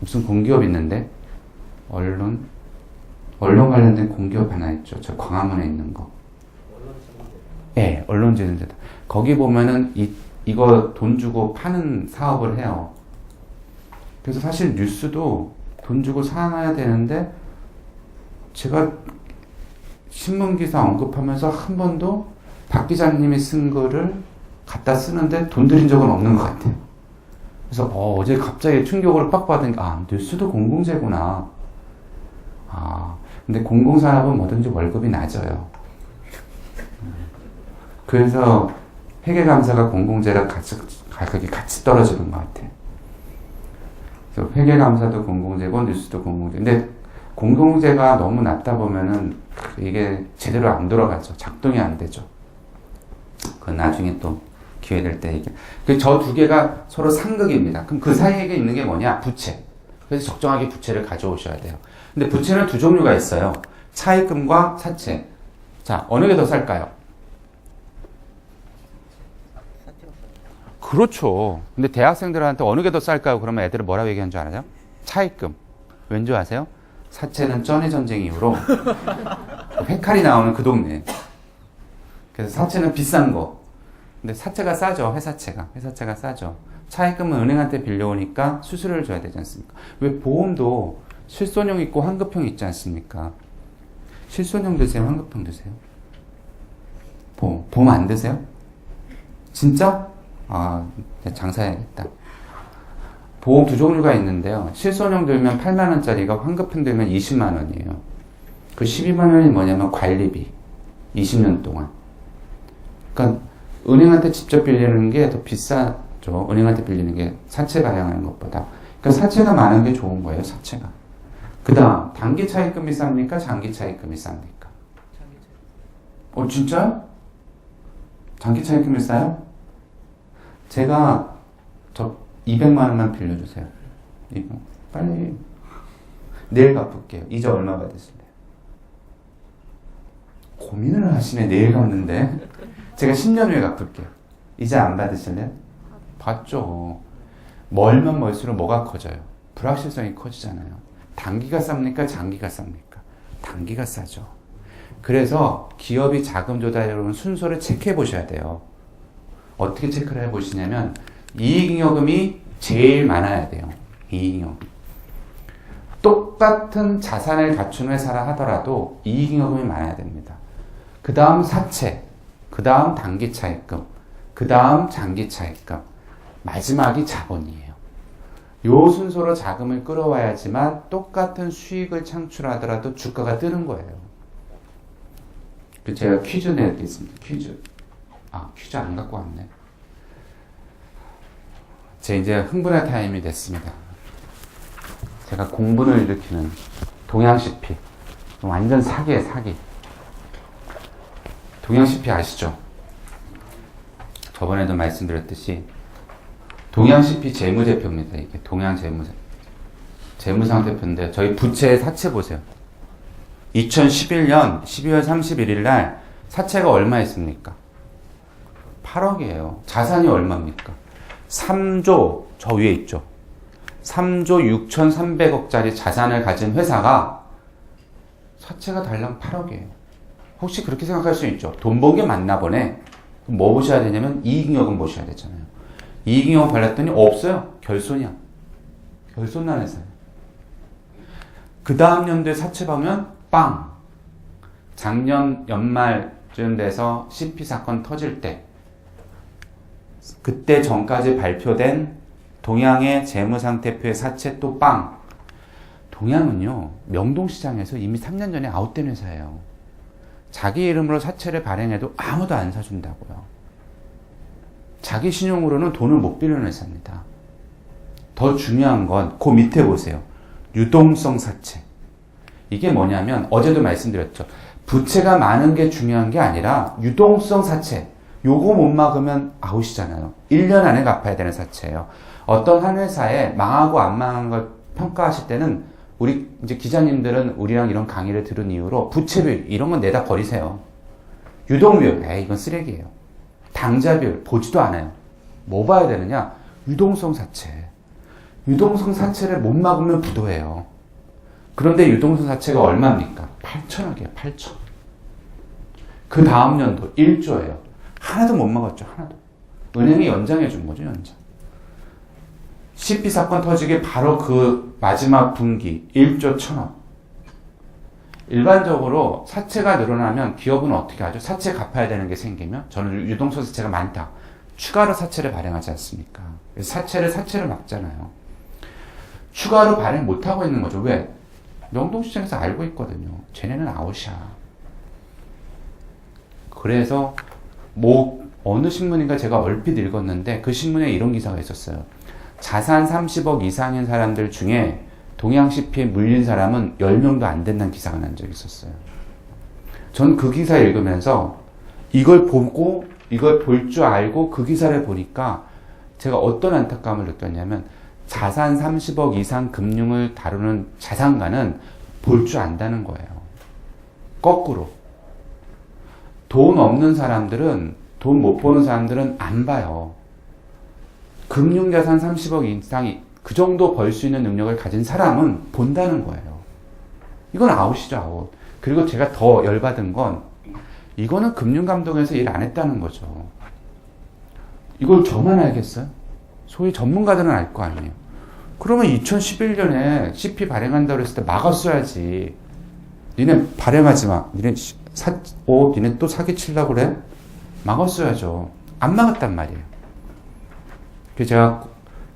무슨 공기업 있는데? 언론 관련된 공기업 하나 있죠. 저 광화문에 있는 거. 예, 언론지능제다. 거기 보면은 이거 돈 주고 파는 사업을 해요. 그래서 사실 뉴스도 돈 주고 사놔야 되는데 제가 신문기사 언급하면서 한 번도 박 기자님이 쓴 거를 갖다 쓰는데 돈 들인 적은 없는 것 같아요. 그래서 어제 갑자기 충격을 빡 받은 게 뉴스도 공공재구나. 근데 공공산업은 뭐든지 월급이 낮아요. 그래서 회계감사가 공공재랑 가격이 같이 떨어지는 것 같아요. 그래서 회계감사도 공공재고 뉴스도 공공재. 근데 공공재가 너무 낮다 보면은 이게 제대로 안 돌아가죠. 작동이 안 되죠. 그건 나중에 또 기회 될 때 얘기. 저 두 개가 서로 상극입니다. 그럼 그 사이에 있는 게 뭐냐? 부채. 그래서 적정하게 부채를 가져오셔야 돼요. 근데 부채는 두 종류가 있어요. 차입금과 사채. 자, 어느 게 더 쌀까요? 그렇죠. 근데 대학생들한테 어느 게 더 쌀까요? 그러면 애들은 뭐라고 얘기하는 줄 알아요? 차입금. 왠지 아세요? 사채는 쩐의 전쟁 이후로 회칼이 나오는 그 동네. 그래서 사채는 비싼 거. 근데 사채가 싸죠. 회사채가 싸죠. 차입금은 은행한테 빌려오니까 수수료를 줘야 되지 않습니까? 왜 보험도 실손형 있고 환급형 있지 않습니까? 실손형 드세요? 환급형 드세요? 보험 안 드세요? 진짜? 아, 장사해야겠다. 보험 두 종류가 있는데요. 실손형 들면 8만 원짜리가 환급형 들면 20만 원이에요. 그 12만 원이 뭐냐면 관리비. 20년 동안. 그러니까 은행한테 직접 빌리는 게 더 비싸죠. 은행한테 빌리는 게 사채 발행하는 것보다. 그러니까 사채가 많은 게 좋은 거예요. 사채가. 그 다음 단기 차입금이 쌉니까? 장기 차입금이 쌉니까? 진짜요? 장기 차입금이 싸요? 제가 저 200만 원만 빌려주세요. 이거 빨리 내일 갚을게요. 이제 얼마 받으실래요? 고민을 하시네. 내일 갚는데 제가 10년 후에 갚을게요. 이제 안 받으실래요? 받죠. 멀면 멀수록 뭐가 커져요? 불확실성이 커지잖아요. 단기가 쌉니까? 장기가 쌉니까? 단기가 싸죠. 그래서 기업이 자금 조달하려면 순서를 체크해 보셔야 돼요. 어떻게 체크를 해 보시냐면 이익잉여금이 제일 많아야 돼요. 이익잉여금. 똑같은 자산을 갖춘 회사라 하더라도 이익잉여금이 많아야 됩니다. 그 다음 사채, 그 다음 단기 차입금, 그 다음 장기 차입금, 마지막이 자본이에요. 요 순서로 자금을 끌어와야지만 똑같은 수익을 창출하더라도 주가가 뜨는 거예요. 제가 퀴즈 내드리겠습니다. 퀴즈 안 갖고 왔네. 제 이제 흥분의 타임이 됐습니다. 제가 공분을 일으키는 동양CP. 완전 사기예요, 사기. 동양CP 아시죠? 저번에도 말씀드렸듯이 동양CP 재무제표입니다. 이게 재무상태표인데 저희 부채 사채 보세요. 2011년 12월 31일 날 사채가 얼마였습니까? 8억이에요. 자산이 얼마입니까? 3조, 저 위에 있죠. 3조 6,300억짜리 자산을 가진 회사가 사채가 달랑 8억이에요. 혹시 그렇게 생각할 수 있죠. 돈 번 게 맞나 보네. 그럼 뭐 보셔야 되냐면 이익잉여금 보셔야 되잖아요. 이익잉여금 발랐더니 없어요. 결손이야. 결손난 회사예요. 그 다음 연도에 사채 보면 빵. 작년 연말쯤 돼서 CP 사건 터질 때 그때 전까지 발표된 동양의 재무상태표의 사채 또 빵. 동양은요, 명동시장에서 이미 3년 전에 아웃된 회사예요. 자기 이름으로 사채를 발행해도 아무도 안 사준다고요. 자기 신용으로는 돈을 못 빌리는 회사입니다. 더 중요한 건 그 밑에 보세요. 유동성 사채. 이게 뭐냐면 어제도 말씀드렸죠. 부채가 많은 게 중요한 게 아니라 유동성 사채. 요거 못 막으면 아웃이잖아요. 1년 안에 갚아야 되는 사채예요. 어떤 한 회사에 망하고 안 망한 걸 평가하실 때는 우리 이제 기자님들은 우리랑 이런 강의를 들은 이후로 부채비율 이런 건 내다 버리세요. 유동비율, 이건 쓰레기예요. 당좌비율 보지도 않아요. 뭐 봐야 되느냐? 유동성 사채. 유동성 사채를 못 막으면 부도예요. 그런데 유동성 사채가 얼마입니까? 8천억이에요. 8천. 그 다음 연도 1조예요. 하나도 못 막았죠. 하나도. 은행이 연장해 준 거죠. 연장. CP 사건 터지기 바로 그 마지막 분기 1조 1천억. 일반적으로 사채가 늘어나면 기업은 어떻게 하죠? 사채 갚아야 되는 게 생기면 저는 유동성 사채가 많다. 추가로 사채를 발행하지 않습니까? 그래서 사채를 막잖아요. 추가로 발행 못하고 있는 거죠. 왜? 명동시장에서 알고 있거든요. 쟤네는 아웃이야. 그래서 어느 신문인가 제가 얼핏 읽었는데 그 신문에 이런 기사가 있었어요. 자산 30억 이상인 사람들 중에 동양 CP에 물린 사람은 10명도 안 된다는 기사가 난 적이 있었어요. 전 그 기사 읽으면서 이걸 보고 이걸 볼 줄 알고 그 기사를 보니까 제가 어떤 안타까움을 느꼈냐면 자산 30억 이상 금융을 다루는 자산가는 볼 줄 안다는 거예요. 거꾸로. 돈 없는 사람들은, 돈 못 버는 사람들은 안 봐요. 금융자산 30억 이상이 그 정도 벌 수 있는 능력을 가진 사람은 본다는 거예요. 이건 아웃이죠, 아웃. 그리고 제가 더 열받은 건 이거는 금융감독에서 일 안 했다는 거죠. 이걸 저만 알겠어요? 소위 전문가들은 알 거 아니에요. 그러면 2011년에 CP 발행한다고 그랬을 때 막았어야지. 니네 발행하지 마. 니네 니네 또 사기치려고 그래? 막았어야죠. 안 막았단 말이에요. 그래서 제가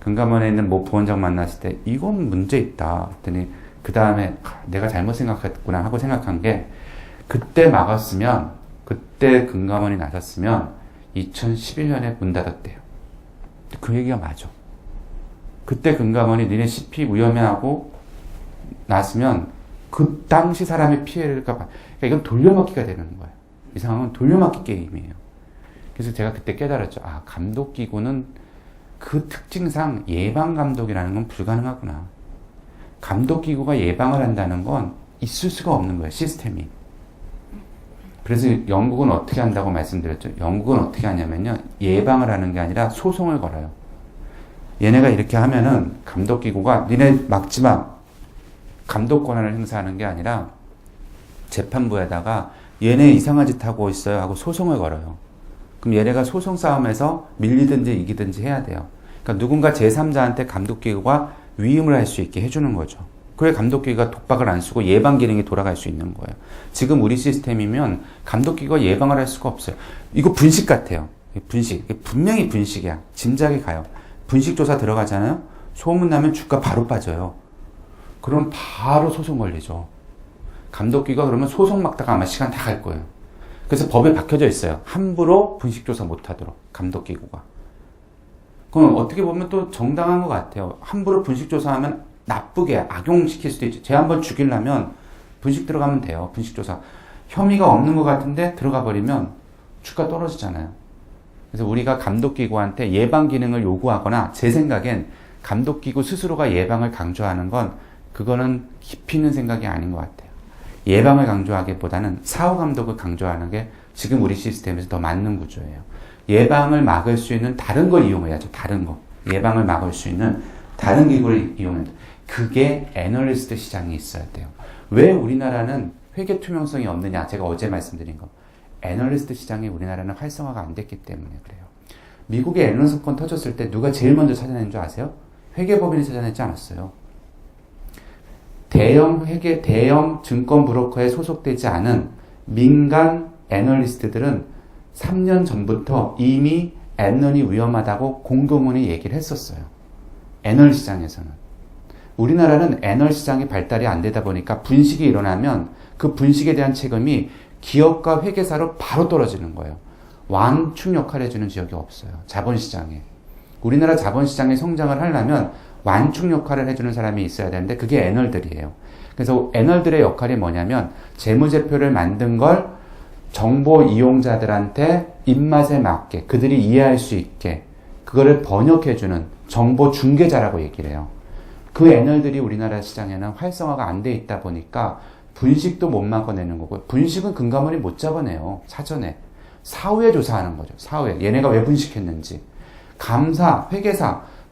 금감원에 있는 모 부원장 만났을 때 이건 문제 있다. 그랬더니 그 다음에 내가 잘못 생각했구나 하고 생각한 게 그때 막았으면, 그때 금감원이 나섰으면 2011년에 문 닫았대요. 그 얘기가 맞아. 그때 금감원이 니네 CP 위험해 하고 났으면 그 당시 사람의 피해를 그러니까 이건 돌려막기가 되는 거예요. 이 상황은 돌려막기 게임이에요. 그래서 제가 그때 깨달았죠. 아, 감독기구는 그 특징상 예방감독이라는 건 불가능하구나. 감독기구가 예방을 한다는 건 있을 수가 없는 거예요. 시스템이. 그래서 영국은 어떻게 한다고 말씀드렸죠. 영국은 어떻게 하냐면요. 예방을 하는 게 아니라 소송을 걸어요. 얘네가 이렇게 하면은 감독기구가 니네 막지 마. 감독 권한을 행사하는 게 아니라 재판부에다가 얘네 이상한 짓 하고 있어요 하고 소송을 걸어요. 그럼 얘네가 소송 싸움에서 밀리든지 이기든지 해야 돼요. 그러니까 누군가 제3자한테 감독기구가 위임을 할 수 있게 해주는 거죠. 그래 감독기구가 독박을 안 쓰고 예방 기능이 돌아갈 수 있는 거예요. 지금 우리 시스템이면 감독기구가 예방을 할 수가 없어요. 이거 분식 같아요. 분식. 분명히 분식이야. 짐작이 가요. 분식조사 들어가잖아요. 소문나면 주가 바로 빠져요. 그럼 바로 소송 걸리죠. 감독기구가 그러면 소송 막다가 아마 시간 다 갈 거예요. 그래서 법에 박혀져 있어요. 함부로 분식조사 못하도록 감독기구가. 그럼 어떻게 보면 또 정당한 것 같아요. 함부로 분식조사하면 나쁘게 악용시킬 수도 있죠. 쟤 한번 죽이려면 분식 들어가면 돼요. 분식조사. 혐의가 없는 것 같은데 들어가 버리면 주가 떨어지잖아요. 그래서 우리가 감독기구한테 예방 기능을 요구하거나 제 생각엔 감독기구 스스로가 예방을 강조하는 건 그거는 깊이 있는 생각이 아닌 것 같아요. 예방을 강조하기보다는 사후 감독을 강조하는 게 지금 우리 시스템에서 더 맞는 구조예요. 예방을 막을 수 있는 다른 걸 이용해야죠. 다른 거. 예방을 막을 수 있는 다른 기구를 이용해야 돼요. 그게 애널리스트 시장이 있어야 돼요. 왜 우리나라는 회계 투명성이 없느냐? 제가 어제 말씀드린 거. 애널리스트 시장이 우리나라는 활성화가 안 됐기 때문에 그래요. 미국의 애널 사건 터졌을 때 누가 제일 먼저 찾아낸 줄 아세요? 회계법인이 찾아냈지 않았어요. 대형 증권 브로커에 소속되지 않은 민간 애널리스트들은 3년 전부터 이미 애널이 위험하다고 공공연히 얘기를 했었어요. 애널 시장에서는. 우리나라는 애널 시장이 발달이 안 되다 보니까 분식이 일어나면 그 분식에 대한 책임이 기업과 회계사로 바로 떨어지는 거예요. 완충 역할을 해주는 지역이 없어요. 자본시장에. 우리나라 자본시장이 성장을 하려면 완충 역할을 해주는 사람이 있어야 되는데 그게 애널들이에요. 그래서 애널들의 역할이 뭐냐면 재무제표를 만든 걸 정보 이용자들한테 입맛에 맞게 그들이 이해할 수 있게 그거를 번역해주는 정보 중개자라고 얘기를 해요. 그 애널들이 우리나라 시장에는 활성화가 안 돼 있다 보니까 분식도 못 막아내는 거고 분식은 금감원이 못 잡아내요. 사전에. 사후에 조사하는 거죠. 사후에. 얘네가 왜 분식했는지. 감사,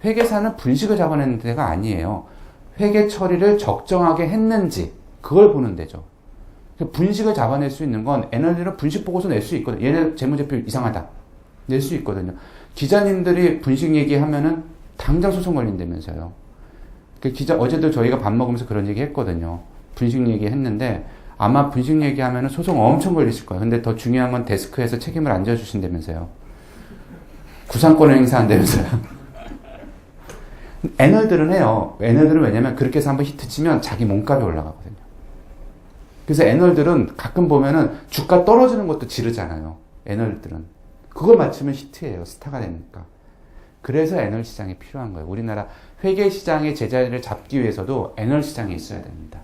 회계사는 분식을 잡아내는 데가 아니에요. 회계 처리를 적정하게 했는지 그걸 보는 데죠. 분식을 잡아낼 수 있는 건 애널들은 분식 보고서 낼 수 있거든요. 얘네 재무제표 이상하다. 낼 수 있거든요. 기자님들이 분식 얘기하면은 당장 소송 걸린다면서요. 어제도 저희가 밥 먹으면서 그런 얘기 했거든요. 분식 얘기 했는데 아마 분식 얘기하면은 소송 엄청 걸리실 거예요. 근데 더 중요한 건 데스크에서 책임을 안 져주신다면서요. 구상권을 행사한다면서요. 애널들은 해요. 애널들은 왜냐면 그렇게 해서 한번 히트 치면 자기 몸값이 올라가거든요. 그래서 애널들은 가끔 보면은 주가 떨어지는 것도 지르잖아요. 애널들은. 그거 맞추면 히트예요. 스타가 되니까. 그래서 애널 시장이 필요한 거예요. 우리나라 회계 시장의 제자리를 잡기 위해서도 애널 시장이 있어야 됩니다.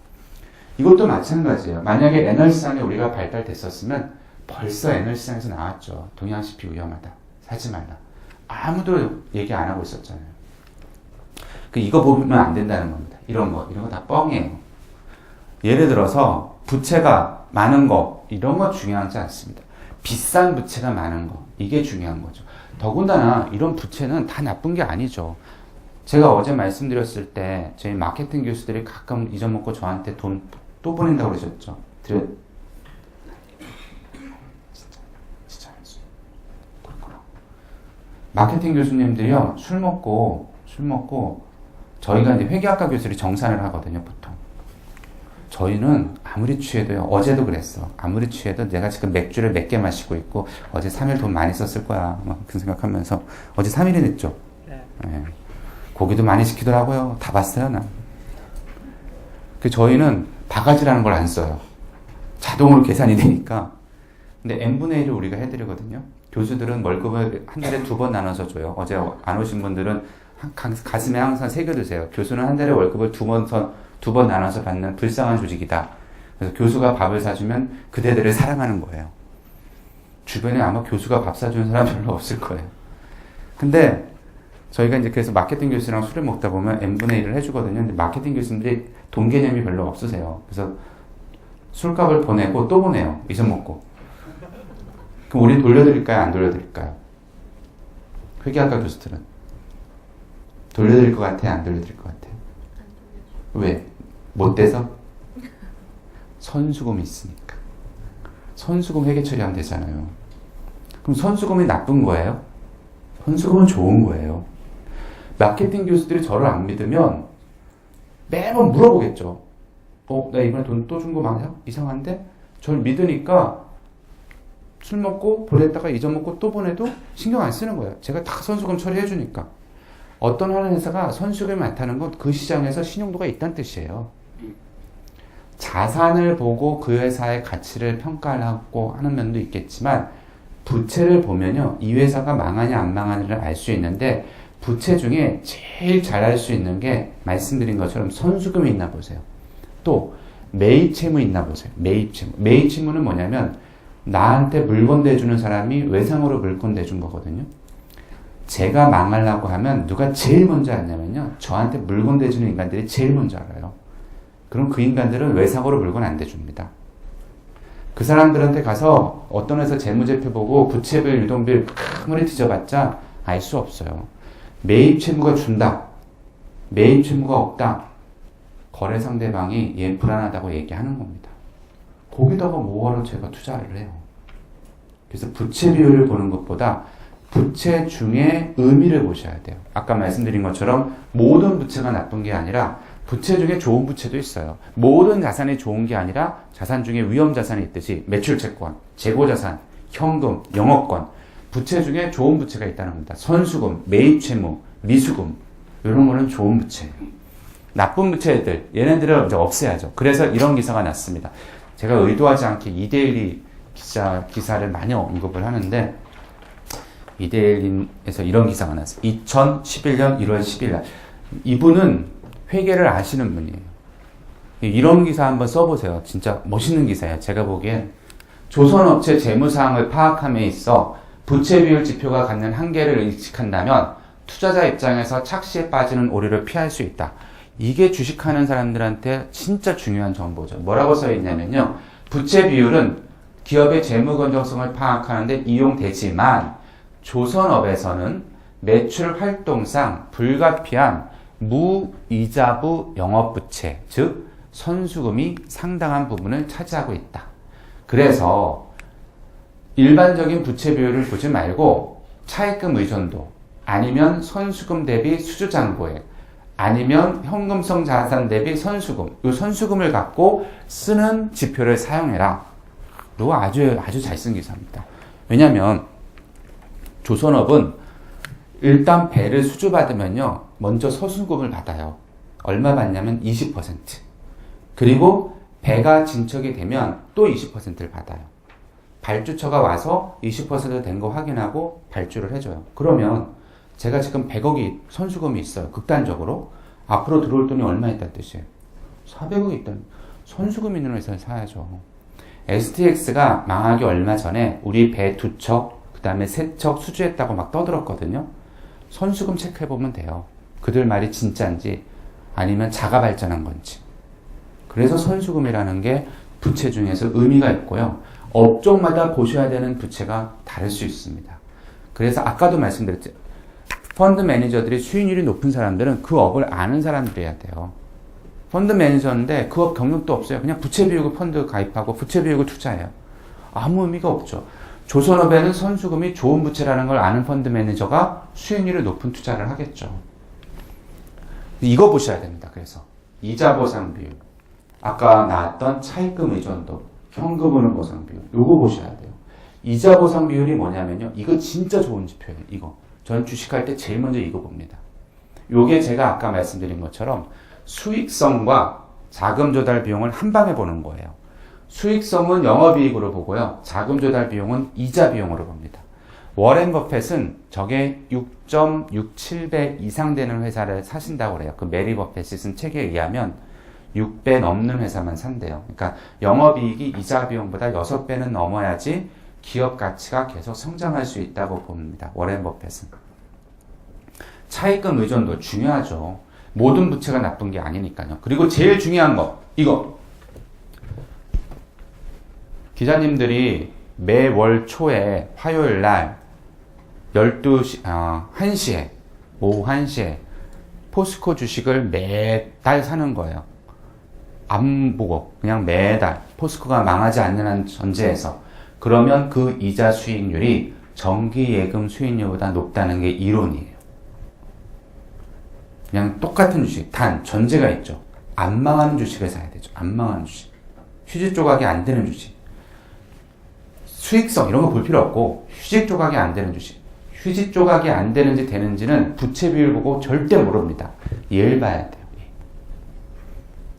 이것도 마찬가지예요. 만약에 애널 시장이 우리가 발달됐었으면 벌써 애널 시장에서 나왔죠. 동양CP 위험하다. 사지 말라. 아무도 얘기 안 하고 있었잖아요. 이거 보면 안 된다는 겁니다. 이런 거 다 뻥이에요. 예를 들어서 부채가 많은 거 이런 거 중요하지 않습니다. 비싼 부채가 많은 거 이게 중요한 거죠. 더군다나 이런 부채는 다 나쁜 게 아니죠. 제가 어제 말씀드렸을 때 저희 마케팅 교수들이 가끔 잊어먹고 저한테 돈 또 보낸다고 그러셨죠. 진짜 마케팅 교수님들이요 술 먹고 저희가 이제 회계학과 교수들이 정산을 하거든요 보통. 저희는 아무리 취해도요, 어제도 그랬어. 아무리 취해도 내가 지금 맥주를 몇 개 마시고 있고, 어제 3일 돈 많이 썼을 거야. 막 그 생각하면서, 어제 3일이 냈죠? 네. 네. 고기도 많이 시키더라고요. 다 봤어요, 난. 저희는 바가지라는 걸 안 써요. 자동으로 계산이 되니까. 근데 n분의 1을 우리가 해드리거든요. 교수들은 월급을 한 달에 2번 나눠서 줘요. 어제 안 오신 분들은 가슴에 항상 새겨두세요. 교수는 한 달에 월급을 두 번 나눠서 받는 불쌍한 조직이다. 그래서 교수가 밥을 사주면 그대들을 사랑하는 거예요. 주변에 아마 교수가 밥 사주는 사람 별로 없을 거예요. 근데 저희가 이제 그래서 마케팅 교수랑 술을 먹다 보면 n분의 1을 해주거든요. 근데 마케팅 교수님들이 돈 개념이 별로 없으세요. 그래서 술값을 보내고 또 보내요. 잊어먹고. 그럼 우리 돌려드릴까요? 안 돌려드릴까요? 회계학과 교수들은. 돌려드릴 것 같아요? 안 돌려드릴 것 같아요? 왜? 못 돼서? 선수금이 있으니까. 선수금 회계 처리하면 되잖아요. 그럼 선수금이 나쁜 거예요? 선수금은 좋은 거예요. 마케팅 교수들이 저를 안 믿으면 매번 물어보겠죠. 나 이번에 돈 또 준 거 맞아? 이상한데? 저를 믿으니까 술 먹고 보냈다가 잊어먹고 또 보내도 신경 안 쓰는 거예요. 제가 다 선수금 처리해 주니까. 어떤 하는 회사가 선수금이 많다는 건 그 시장에서 신용도가 있다는 뜻이에요. 자산을 보고 그 회사의 가치를 평가하고 하는 면도 있겠지만 부채를 보면요. 이 회사가 망하냐 안 망하냐를 알 수 있는데 부채 중에 제일 잘 알 수 있는 게 말씀드린 것처럼 선수금이 있나 보세요. 또 매입 채무 있나 보세요. 매입 채무. 매입 채무는 뭐냐면 나한테 물건 대주는 사람이 외상으로 물건 대준 거거든요. 제가 망하려고 하면 누가 제일 먼저 알냐면요. 저한테 물건 대주는 인간들이 제일 먼저 알아요. 그럼 그 인간들은 외상으로 물건 안 대줍니다. 그 사람들한테 가서 어떤 회사 재무제표 보고 부채빌, 유동빌 아무리 뒤져봤자 알 수 없어요. 매입 채무가 준다. 매입 채무가 없다. 거래 상대방이 얘 불안하다고 얘기하는 겁니다. 거기다가 뭐하러 제가 투자를 해요. 그래서 부채 비율을 보는 것보다 부채 중에 의미를 보셔야 돼요. 아까 말씀드린 것처럼 모든 부채가 나쁜 게 아니라 부채 중에 좋은 부채도 있어요. 모든 자산이 좋은 게 아니라 자산 중에 위험 자산이 있듯이 매출채권, 재고자산, 현금, 영업권 부채 중에 좋은 부채가 있다는 겁니다. 선수금, 매입채무, 미수금 이런 거는 좋은 부채예요. 나쁜 부채들 얘네들을 이제 없애야죠. 그래서 이런 기사가 났습니다. 제가 의도하지 않게 이데일리 기사를 많이 언급을 하는데 이데일리에서 이런 기사가 났어요. 2011년 1월 10일 날. 이분은 회계를 아시는 분이에요. 이런 기사 한번 써보세요. 진짜 멋있는 기사예요. 제가 보기엔 조선업체 재무사항을 파악함에 있어 부채 비율 지표가 갖는 한계를 인식한다면 투자자 입장에서 착시에 빠지는 오류를 피할 수 있다. 이게 주식하는 사람들한테 진짜 중요한 정보죠. 뭐라고 써 있냐면요. 부채 비율은 기업의 재무 건전성을 파악하는데 이용되지만 조선업에서는 매출 활동상 불가피한 무이자부 영업부채, 즉 선수금이 상당한 부분을 차지하고 있다. 그래서 일반적인 부채 비율을 보지 말고 차입금 의존도, 아니면 선수금 대비 수주잔고액, 아니면 현금성 자산 대비 선수금, 이 선수금을 갖고 쓰는 지표를 사용해라. 이거 아주 잘 쓴 기사입니다. 왜냐하면 조선업은 일단 배를 수주받으면요. 먼저 서술금을 받아요. 얼마 받냐면 20%. 그리고 배가 진척이 되면 또 20%를 받아요. 발주처가 와서 20%된 거 확인하고 발주를 해줘요. 그러면 제가 지금 100억이 선수금이 있어요. 극단적으로. 앞으로 들어올 돈이 얼마 있다는 뜻이에요? 400억이 있다는. 선수금 있는 회사를 사야죠. STX가 망하기 얼마 전에 우리 배 2척, 그 다음에 3척 수주했다고 막 떠들었거든요. 선수금 체크해보면 돼요. 그들 말이 진짜인지 아니면 자가 발전한 건지. 그래서 선수금이라는 게 부채 중에서 의미가 있고요. 업종마다 보셔야 되는 부채가 다를 수 있습니다. 그래서 아까도 말씀드렸죠. 펀드 매니저들이 수익률이 높은 사람들은 그 업을 아는 사람들이어야 돼요. 펀드 매니저인데 그 업 경력도 없어요. 그냥 부채 비우고 펀드 가입하고 부채 비우고 투자해요. 아무 의미가 없죠. 조선업에는 선수금이 좋은 부채라는 걸 아는 펀드 매니저가 수익률이 높은 투자를 하겠죠. 이거 보셔야 됩니다. 그래서 이자 보상 비율, 아까 나왔던 차입금 의존도, 현금흐름 보상 비율, 요거 보셔야 돼요. 이자 보상 비율이 뭐냐면요. 이거 진짜 좋은 지표예요. 이거. 저는 주식할 때 제일 먼저 이거 봅니다. 요게 제가 아까 말씀드린 것처럼 수익성과 자금 조달 비용을 한 방에 보는 거예요. 수익성은 영업이익으로 보고요. 자금 조달 비용은 이자 비용으로 봅니다. 워렌 버핏은 저게 6.67배 이상 되는 회사를 사신다고 그래요. 그 메리 버핏이 쓴 책에 의하면 6배 넘는 회사만 산대요. 그러니까 영업이익이 이자 비용보다 6배는 넘어야지 기업 가치가 계속 성장할 수 있다고 봅니다. 워렌 버핏은. 차입금 의존도 중요하죠. 모든 부채가 나쁜 게 아니니까요. 그리고 제일 중요한 거, 이거. 기자님들이 매월 초에 화요일 날 1시에, 오후 1시에 포스코 주식을 매달 사는 거예요. 안 보고, 그냥 매달. 포스코가 망하지 않는 한 전제에서. 그러면 그 이자 수익률이 정기예금 수익률보다 높다는 게 이론이에요. 그냥 똑같은 주식, 단 전제가 있죠. 안 망하는 주식을 사야 되죠. 안 망하는 주식. 휴지 조각이 안 되는 주식. 수익성 이런 거 볼 필요 없고 휴지 조각이 안 되는 주식. 휴지 조각이 안 되는지 되는지는 부채 비율 보고 절대 모릅니다. 얘를 봐야 돼요.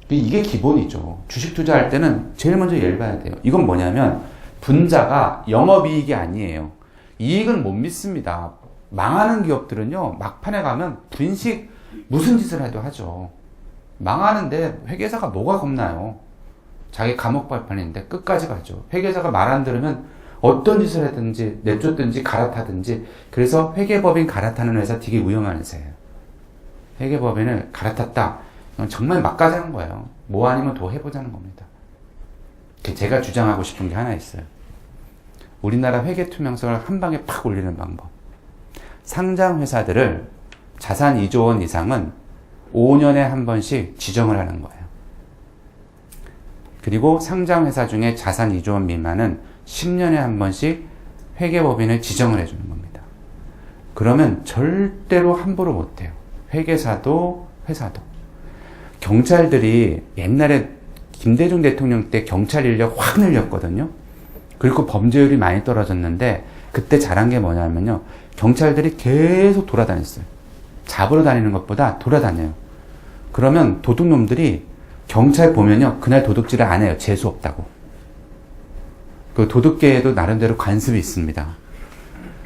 이게 기본이죠. 주식 투자할 때는 제일 먼저 얘를 봐야 돼요. 이건 뭐냐면 분자가 영업이익이 아니에요. 이익은 못 믿습니다. 망하는 기업들은요. 막판에 가면 분식 무슨 짓을 해도 하죠. 망하는데 회계사가 뭐가 겁나요. 자기 감옥 발판인데 끝까지 가죠. 회계사가 말 안 들으면 어떤 짓을 하든지 내쫓든지 갈아타든지. 그래서 회계법인 갈아타는 회사 되게 위험한 회사예요. 회계법인을 갈아탔다. 이건 정말 막가자는 거예요. 뭐 아니면 더 해보자는 겁니다. 제가 주장하고 싶은 게 하나 있어요. 우리나라 회계 투명성을 한 방에 팍 올리는 방법. 상장 회사들을 자산 2조 원 이상은 5년에 한 번씩 지정을 하는 거예요. 그리고 상장 회사 중에 자산 2조 원 미만은 10년에 한 번씩 회계법인을 지정을 해주는 겁니다. 그러면 절대로 함부로 못해요. 회계사도 회사도. 경찰들이 옛날에 김대중 대통령 때 경찰 인력 확 늘렸거든요. 그리고 범죄율이 많이 떨어졌는데 그때 잘한 게 뭐냐면요. 경찰들이 계속 돌아다녔어요. 잡으러 다니는 것보다 돌아다녀요. 그러면 도둑놈들이 경찰 보면요. 그날 도둑질을 안 해요. 재수 없다고. 그 도둑계에도 나름대로 관습이 있습니다.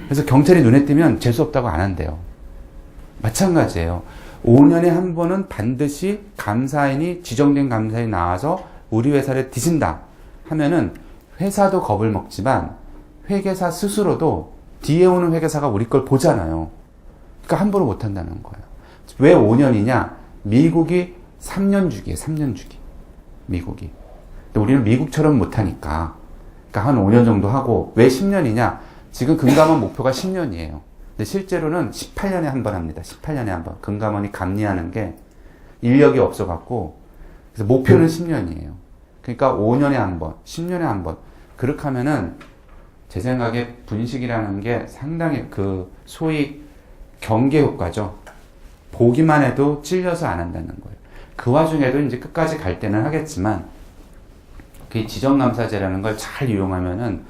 그래서 경찰이 눈에 띄면 재수 없다고 안 한대요. 마찬가지예요. 5년에 한 번은 반드시 감사인이 지정된 감사인이 나와서 우리 회사를 뒤진다 하면은 회사도 겁을 먹지만 회계사 스스로도 뒤에 오는 회계사가 우리 걸 보잖아요. 그러니까 함부로 못 한다는 거예요. 왜 5년이냐? 미국이 3년 주기예요. 3년 주기. 미국이. 근데 우리는 미국처럼 못하니까. 그러니까 한 5년 정도 하고. 왜 10년이냐? 지금 금감원 목표가 10년이에요. 근데 실제로는 18년에 한 번 합니다. 18년에 한 번. 금감원이 감리하는 게 인력이 없어갖고. 그래서 목표는 10년이에요. 그러니까 5년에 한 번, 10년에 한 번. 그렇게 하면은 제 생각에 분식이라는 게 상당히 그 소위 경계 효과죠. 보기만 해도 찔려서 안 한다는 거예요. 그 와중에도 이제 끝까지 갈 때는 하겠지만 그 지정감사제라는 걸 잘 이용하면은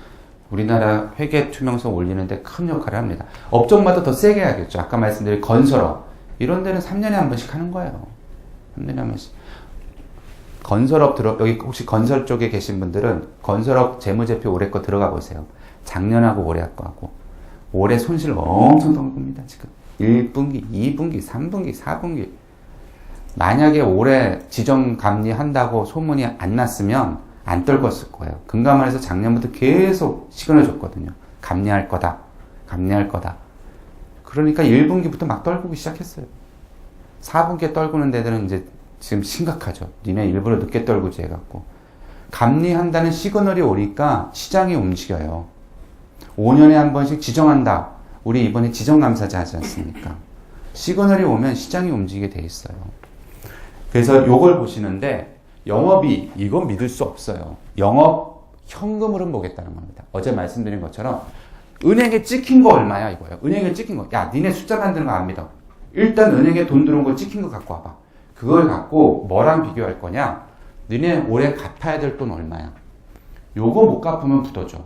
우리나라 회계 투명성 올리는데 큰 역할을 합니다. 업종마다 더 세게 해야겠죠. 아까 말씀드린 건설업 이런 데는 3년에 한 번씩 하는 거예요. 3년에 한 번씩. 건설업 여기 혹시 건설 쪽에 계신 분들은 건설업 재무제표 올해 거 들어가 보세요. 작년하고 올해 거하고 올해 손실 엄청 덩겁니다. 지금 1분기, 2분기, 3분기, 4분기. 만약에 올해 지정감리 한다고 소문이 안 났으면 안 떨궜을 거예요. 금감원에서 작년부터 계속 시그널 줬거든요. 감리할 거다. 감리할 거다. 그러니까 1분기부터 막 떨구기 시작했어요. 4분기에 떨구는 데들은 이제 지금 심각하죠. 니네 일부러 늦게 떨구지 해갖고. 감리한다는 시그널이 오니까 시장이 움직여요. 5년에 한 번씩 지정한다. 우리 이번에 지정감사제 하지 않습니까? 시그널이 오면 시장이 움직이게 돼 있어요. 그래서 요걸 보시는데 영업이 이건 믿을 수 없어요. 영업 현금으로 보겠다는 겁니다. 어제 말씀드린 것처럼 은행에 찍힌 거 얼마야 이거예요. 은행에 찍힌 거. 야 니네 숫자 만드는 거 안 믿어. 일단 은행에 돈 들어온 거 찍힌 거 갖고 와봐. 그걸 갖고 뭐랑 비교할 거냐? 니네 올해 갚아야 될 돈 얼마야? 요거 못 갚으면 굳어져.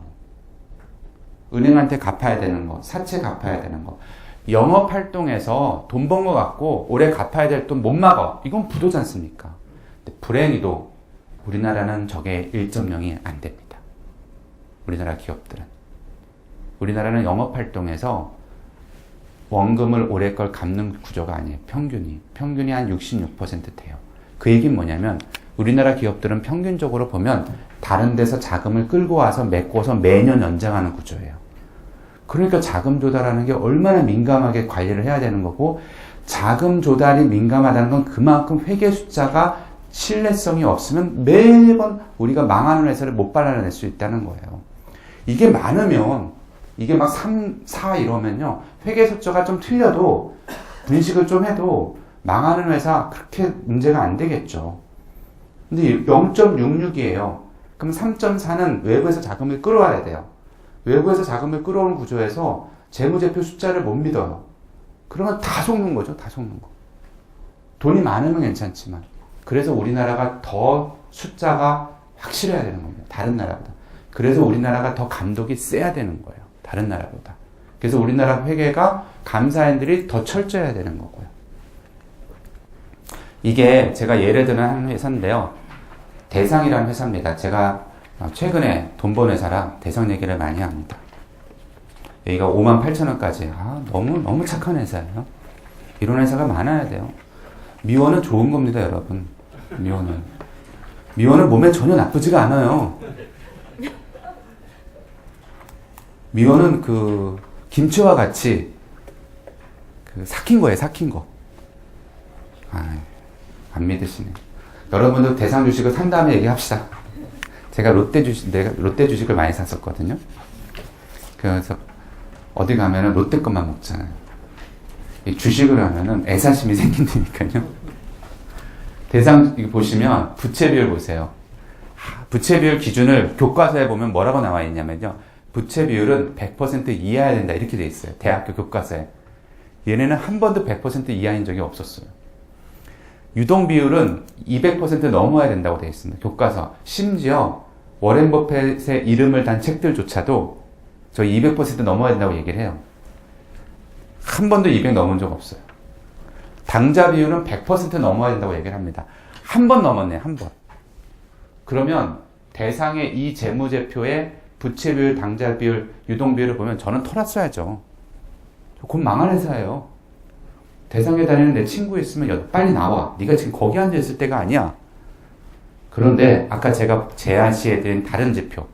은행한테 갚아야 되는 거, 사채 갚아야 되는 거. 영업활동에서 돈 번 거 갖고 올해 갚아야 될 돈 못 막어. 이건 부도지 않습니까? 근데 불행히도 우리나라는 저게 1.0이 안 됩니다. 우리나라 기업들은. 우리나라는 영업활동에서 원금을 올해 걸 갚는 구조가 아니에요. 평균이 한 66% 돼요. 그 얘기는 뭐냐면 우리나라 기업들은 평균적으로 보면 다른 데서 자금을 끌고 와서 메꿔서 매년 연장하는 구조예요. 그러니까 자금 조달하는 게 얼마나 민감하게 관리를 해야 되는 거고, 자금 조달이 민감하다는 건 그만큼 회계 숫자가 신뢰성이 없으면 매번 우리가 망하는 회사를 못 발라낼 수 있다는 거예요. 이게 많으면 이게 막 3, 4 이러면요. 회계 숫자가 좀 틀려도 분식을 좀 해도 망하는 회사 그렇게 문제가 안 되겠죠. 근데 0.66이에요. 그럼 3.4는 외부에서 자금을 끌어와야 돼요. 외부에서 자금을 끌어오는 구조에서 재무제표 숫자를 못 믿어요. 그러면 다 속는 거죠. 다 속는 거. 돈이 많으면 괜찮지만. 그래서 우리나라가 더 숫자가 확실해야 되는 겁니다. 다른 나라보다. 그래서 우리나라가 더 감독이 세야 되는 거예요. 다른 나라보다. 그래서 우리나라 회계가 감사인들이 더 철저해야 되는 거고요. 이게 제가 예를 드는 한 회사인데요. 대상이라는 회사입니다. 제가 최근에 돈 번 회사라 대상 얘기를 많이 합니다. 여기가 58,000원까지. 너무 착한 회사예요. 이런 회사가 많아야 돼요. 미원은 좋은 겁니다, 여러분. 미원은 몸에 전혀 나쁘지가 않아요. 미원은 그 김치와 같이 그 삭힌 거예요, 삭힌 거. 안 믿으시네. 여러분도 대상 주식을 산 다음에 얘기합시다. 제가 롯데 주식을 많이 샀었거든요. 그래서 어디 가면은 롯데 것만 먹잖아요. 주식을 하면은 애사심이 생긴다니까요. 대상 이거 보시면 부채 비율 보세요. 부채 비율 기준을 교과서에 보면 뭐라고 나와 있냐면요. 부채 비율은 100% 이하여야 된다 이렇게 돼 있어요. 대학교 교과서에. 얘네는 한 번도 100% 이하인 적이 없었어요. 유동 비율은 200% 넘어야 된다고 돼 있습니다. 교과서. 심지어 워렌 버핏의 이름을 단 책들조차도 저 200% 넘어야 된다고 얘기를 해요. 한 번도 200 넘은 적 없어요. 당좌 비율은 100% 넘어야 된다고 얘기를 합니다. 한 번 넘었네, 한 번. 그러면 대상의 이 재무제표의 부채 비율, 당좌 비율, 유동 비율을 보면 저는 털었어야죠. 곧 망할 회사예요. 대상에 다니는 내 친구 있으면 빨리 나와. 네가 지금 거기 앉아있을 때가 아니야. 그런데 아까 제가 제시해드린 다른 지표.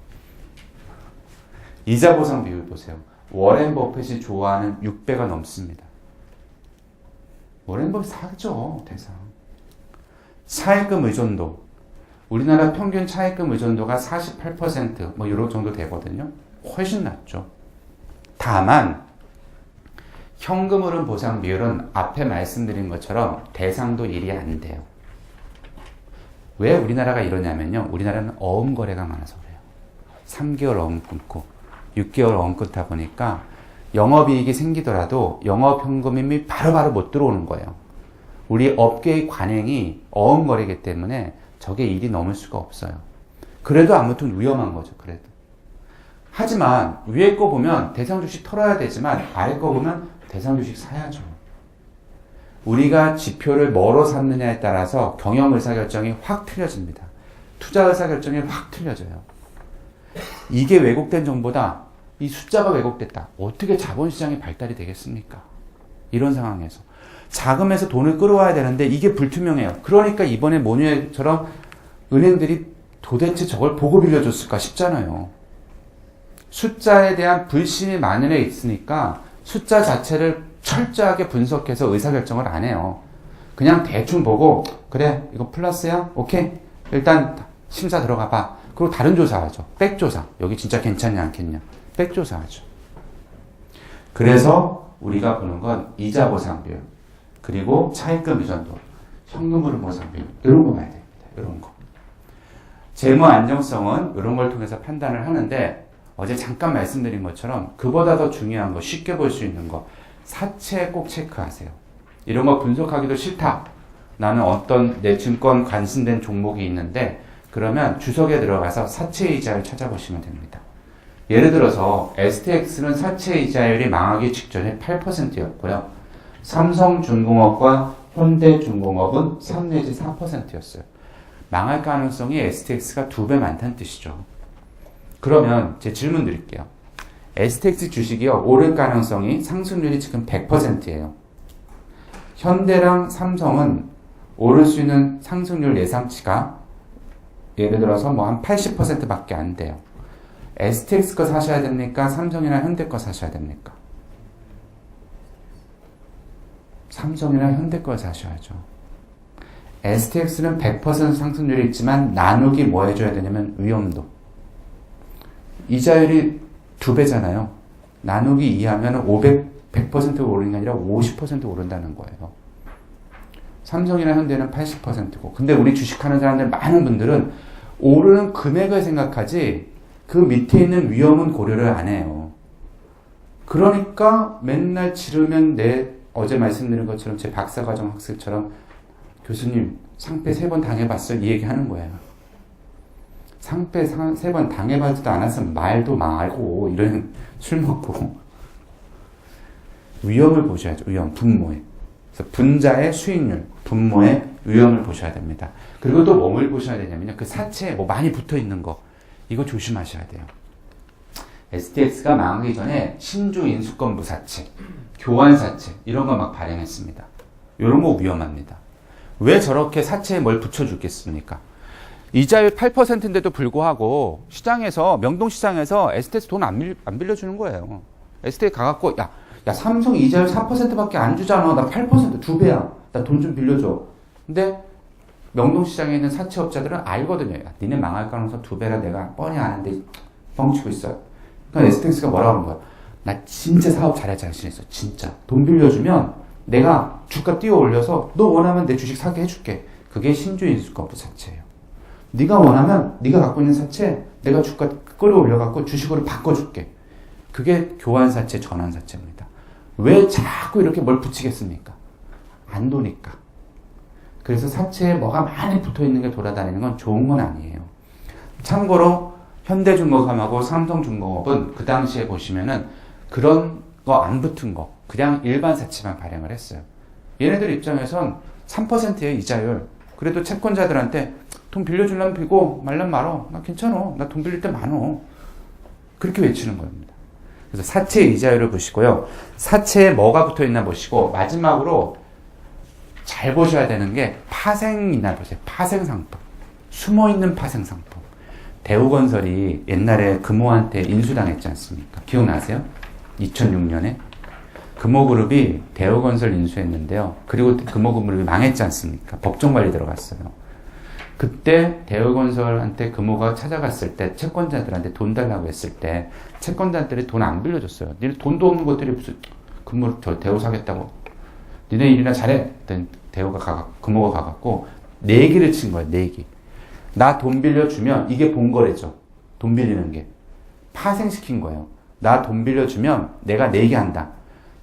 이자 보상 비율 보세요. 워렌 버핏이 좋아하는 6배가 넘습니다. 워렌 버핏 사죠, 대상. 차입금 의존도. 우리나라 평균 차입금 의존도가 48% 뭐 이런 정도 되거든요. 훨씬 낮죠. 다만 현금흐름 보상 비율은 앞에 말씀드린 것처럼 대상도 일이 안 돼요. 왜 우리나라가 이러냐면요. 우리나라는 어음 거래가 많아서 그래요. 3개월 어음 끊고 6개월 어음 끊다 보니까 영업이익이 생기더라도 영업현금이 바로바로 못 들어오는 거예요. 우리 업계의 관행이 어음 거래이기 때문에 저게 일이 넘을 수가 없어요. 그래도 아무튼 위험한 거죠. 하지만 위에 거 보면 대상 주식 털어야 되지만 아래 거 보면 대상 주식 사야죠. 우리가 지표를 뭐로 삼느냐에 따라서 경영 의사결정이 확 틀려집니다. 투자 의사결정이 확 틀려져요. 이게 왜곡된 정보다 이 숫자가 왜곡됐다. 어떻게 자본시장이 발달이 되겠습니까? 이런 상황에서. 자금에서 돈을 끌어와야 되는데 이게 불투명해요. 그러니까 이번에 모뉴에처럼 은행들이 도대체 저걸 보고 빌려줬을까 싶잖아요. 숫자에 대한 불신이 만연해 있으니까 숫자 자체를 철저하게 분석해서 의사결정을 안 해요. 그냥 대충 보고 그래 이거 플러스야? 오케이 일단 심사 들어가 봐. 그리고 다른 조사하죠. 백조사. 여기 진짜 괜찮냐 않겠냐. 백조사하죠. 그래서 우리가 보는 건 이자 보상 비율 그리고 차입금 의존도 현금 흐름 보상 비율 이런 거 봐야 됩니다. 이런 거. 재무 안정성은 이런 걸 통해서 판단을 하는데 어제 잠깐 말씀드린 것처럼 그보다 더 중요한 거 쉽게 볼 수 있는 거 사채 꼭 체크하세요. 이런 거 분석하기도 싫다. 나는 어떤 내 증권 관심된 종목이 있는데 그러면 주석에 들어가서 사채 이자율 찾아보시면 됩니다. 예를 들어서 STX는 사채 이자율이 망하기 직전에 8%였고요. 삼성중공업과 현대중공업은 3 내지 4%였어요. 망할 가능성이 STX가 2배 많다는 뜻이죠. 그러면 제 질문 드릴게요. STX 주식이요. 오를 가능성이 상승률이 지금 100%예요. 현대랑 삼성은 오를 수 있는 상승률 예상치가 예를 들어서 뭐 한 80% 밖에 안 돼요. STX 거 사셔야 됩니까? 삼성이나 현대 거 사셔야 됩니까? 삼성이나 현대 거 사셔야죠. STX는 100% 상승률이 있지만 나누기 뭐 해줘야 되냐면 위험도. 이자율이 2배잖아요. 나누기 2하면 100% 오르는 게 아니라 50% 오른다는 거예요. 삼성이나 현대는 80%고. 근데 우리 주식하는 사람들 많은 분들은 오르는 금액을 생각하지 그 밑에 있는 위험은 고려를 안 해요. 그러니까 맨날 지르면 어제 말씀드린 것처럼 제 박사과정 학생처럼 교수님 상패 3번 당해봤어요? 이 얘기 하는 거예요. 상패 3번 당해봐지도 않았으면 말도 말고 이런 술 먹고 위험을 보셔야죠. 위험, 분모에. 그래서 분자의 수익률, 분모의 위험을 보셔야 됩니다. 그리고 또 뭘 보셔야 되냐면요. 그 사채에 뭐 많이 붙어 있는 거 이거 조심하셔야 돼요. STX가 망하기 전에 신주 인수권부 사채, 교환 사채 이런 거 막 발행했습니다. 이런 거 위험합니다. 왜 저렇게 사채에 뭘 붙여주겠습니까? 이자율 8%인데도 불구하고 시장에서 명동시장에서 STX 돈 안 빌려주는 거예요. STX 가갖고 야 삼성 이자율 4%밖에 안 주잖아. 나 8% 2배야. 나 돈 좀 빌려줘. 근데 명동시장에 있는 사채업자들은 알거든요. 야, 니네 망할 가능성 2배라 내가 뻔히 아는데 뻥치고 있어. 그러니까 STX가 뭐라고 하는 거야. 나 진짜 사업 잘할 자신 있어. 진짜. 돈 빌려주면 내가 주가 띄워 올려서 너 원하면 내 주식 사게 해줄게. 그게 신주인수권부 사채예요. 네가 원하면 네가 갖고 있는 사채 내가 주가 끌어올려갖고 주식으로 바꿔줄게. 그게 교환사채, 전환사채입니다. 왜 자꾸 이렇게 뭘 붙이겠습니까? 안 도니까. 그래서 사채에 뭐가 많이 붙어있는 게 돌아다니는 건 좋은 건 아니에요. 참고로 현대중공업하고 삼성중공업은 그 당시에 보시면은 그런 거 안 붙은 거 그냥 일반 사채만 발행을 했어요. 얘네들 입장에선 3%의 이자율. 그래도 채권자들한테 돈 빌려주려면 빌고 말려면 말어. 나 괜찮아. 나 돈 빌릴 때 많어. 그렇게 외치는 겁니다. 그래서 사채 이자율을 보시고요. 사채에 뭐가 붙어있나 보시고 마지막으로 잘 보셔야 되는 게 파생이나 보세요. 파생상품. 숨어있는 파생상품. 대우건설이 옛날에 금호한테 인수당했지 않습니까? 기억나세요? 2006년에 금호그룹이 대우건설 인수했는데요. 그리고 금호그룹이 망했지 않습니까? 법정관리 들어갔어요. 그때 대우건설한테 금호가 찾아갔을 때 채권자들한테 돈 달라고 했을 때 채권자들이 돈 안 빌려줬어요. 니네 돈도 없는 것들이 무슨 금호 대우 사겠다고 니네 일이나 잘해. 금호가 가갖고 내기를 친 거예요. 내기. 나 돈 빌려주면 이게 본거래죠. 돈 빌리는 게. 파생시킨 거예요. 나 돈 빌려주면 내가 내기한다.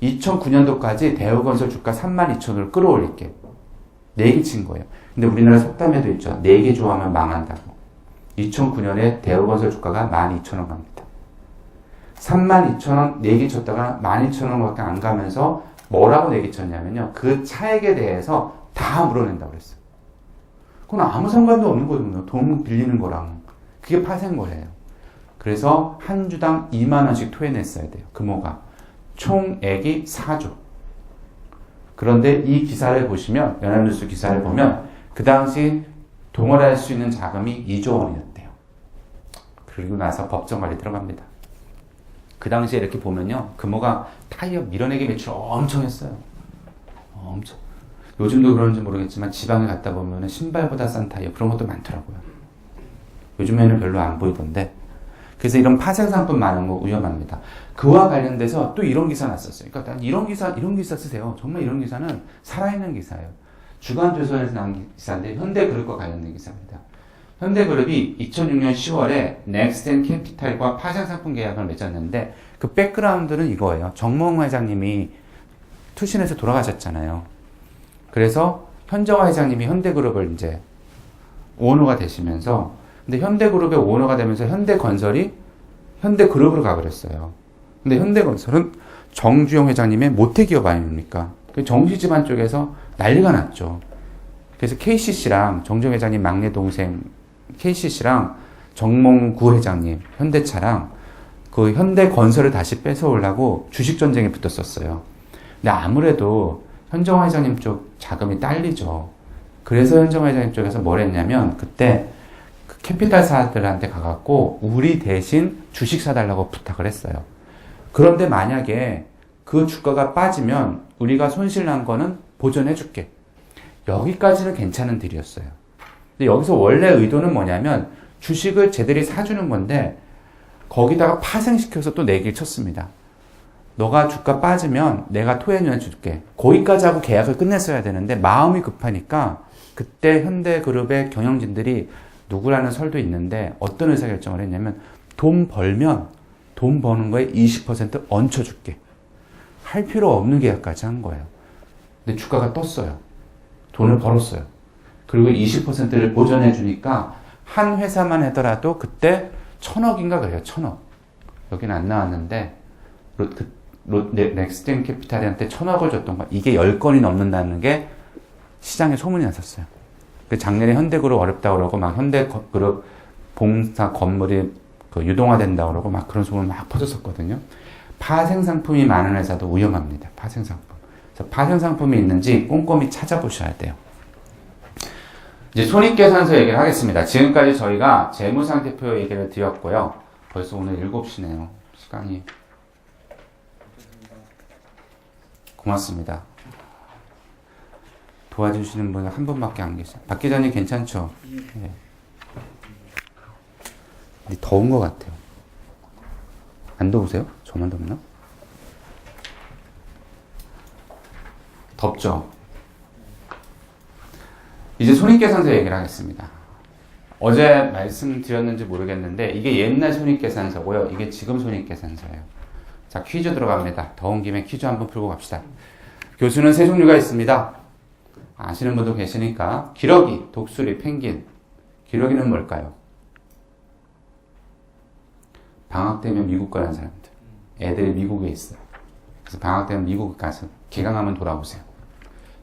2009년도까지 대우건설 주가 32,000원을 끌어올릴게. 내기 친 거예요. 근데 우리나라 속담에도 있죠. 내기 좋아하면 망한다고. 2009년에 대우건설 주가가 12,000원 갑니다. 32,000원 내기쳤다가 12,000원밖에 안 가면서 뭐라고 내기쳤냐면요. 그 차액에 대해서 다 물어낸다고 그랬어요. 그건 아무 상관도 없는 거거든요. 돈 빌리는 거랑. 그게 파생거래예요. 그래서 한 주당 2만 원씩 토해냈어야 돼요. 금호가. 총액이 4조. 그런데 이 기사를 보시면, 연합뉴스 기사를 보면 그 당시 동원할 수 있는 자금이 2조 원이었대요. 그리고 나서 법정관리 들어갑니다. 그 당시에 이렇게 보면요. 금호가 타이어 밀어내기 매출 엄청 했어요. 엄청. 요즘도 그런지 모르겠지만 지방에 갔다 보면 신발보다 싼 타이어 그런 것도 많더라고요. 요즘에는 별로 안 보이던데. 그래서 이런 파생상품 많은 거 위험합니다. 그와 관련돼서 또 이런 기사 났었어요. 그러니까 이런 기사 쓰세요. 정말 이런 기사는 살아있는 기사예요. 주간조선에서 나온 기사인데 현대그룹과 관련된 기사입니다. 현대그룹이 2006년 10월에 넥스텐 캐피탈과 파생상품 계약을 맺었는데 그 백그라운드는 이거예요. 정몽 회장님이 투신해서 돌아가셨잖아요. 그래서 현정화 회장님이 현대그룹을 이제 오너가 되시면서 근데 현대그룹의 오너가 되면서 현대건설이 현대그룹으로 가버렸어요. 근데 현대건설은 정주영 회장님의 모태기업 아닙니까? 정씨집안 쪽에서 난리가 났죠. 그래서 KCC랑 정주영 회장님 막내 동생 KCC랑 정몽구 회장님 현대차랑 그 현대건설을 다시 뺏어오려고 주식전쟁에 붙었었어요. 근데 아무래도 현정화 회장님 쪽 자금이 딸리죠. 그래서 현정화 회장님 쪽에서 뭘 했냐면 그때 그 캐피탈사들한테 가갖고 우리 대신 주식 사달라고 부탁을 했어요. 그런데 만약에 그 주가가 빠지면 우리가 손실 난 거는 보전해줄게. 여기까지는 괜찮은 딜이었어요. 근데 여기서 원래 의도는 뭐냐면 주식을 쟤들이 사주는 건데 거기다가 파생시켜서 또 내기를 쳤습니다. 너가 주가 빠지면 내가 토해내 줄게. 거기까지 하고 계약을 끝냈어야 되는데 마음이 급하니까 그때 현대그룹의 경영진들이 누구라는 설도 있는데 어떤 의사결정을 했냐면 돈 벌면 돈 버는 거에 20% 얹혀줄게. 할 필요 없는 계약까지 한 거예요. 근데 주가가 떴어요. 돈을 벌었어요. 그리고 20%를 보전해 주니까 한 회사만 하더라도 그때 1,000억인가 그래요. 1,000억. 여기는 안 나왔는데 넥스텐 캐피탈한테 1,000억을 줬던 거. 이게 10건이 넘는다는 게 시장에 소문이 났었어요. 작년에 현대그룹 어렵다고 그러고 막 현대그룹 봉사 건물이 유동화된다고 그러고 막 그런 소문 막 퍼졌었거든요. 파생상품이 많은 회사도 위험합니다. 파생상품. 그래서 파생상품이 있는지 꼼꼼히 찾아보셔야 돼요. 이제 손익계산서 얘기를 하겠습니다. 지금까지 저희가 재무상태표 얘기를 드렸고요. 벌써 오늘 7시네요. 시간이. 고맙습니다. 도와주시는 분은 한 분밖에 안 계세요. 박 기자님 괜찮죠? 네. 근데 더운 것 같아요. 안 더우세요? 저만 덥나? 덥죠? 이제 손익계산서 얘기를 하겠습니다. 어제 말씀드렸는지 모르겠는데 이게 옛날 손익계산서고요. 이게 지금 손익계산서예요. 자, 퀴즈 들어갑니다. 더운 김에 퀴즈 한번 풀고 갑시다. 교수는 세 종류가 있습니다. 아시는 분도 계시니까. 기러기, 독수리, 펭귄. 기러기는 뭘까요? 방학 되면 미국 가는 사람들. 애들이 미국에 있어요. 그래서 방학 되면 미국 가서 개강하면 돌아오세요.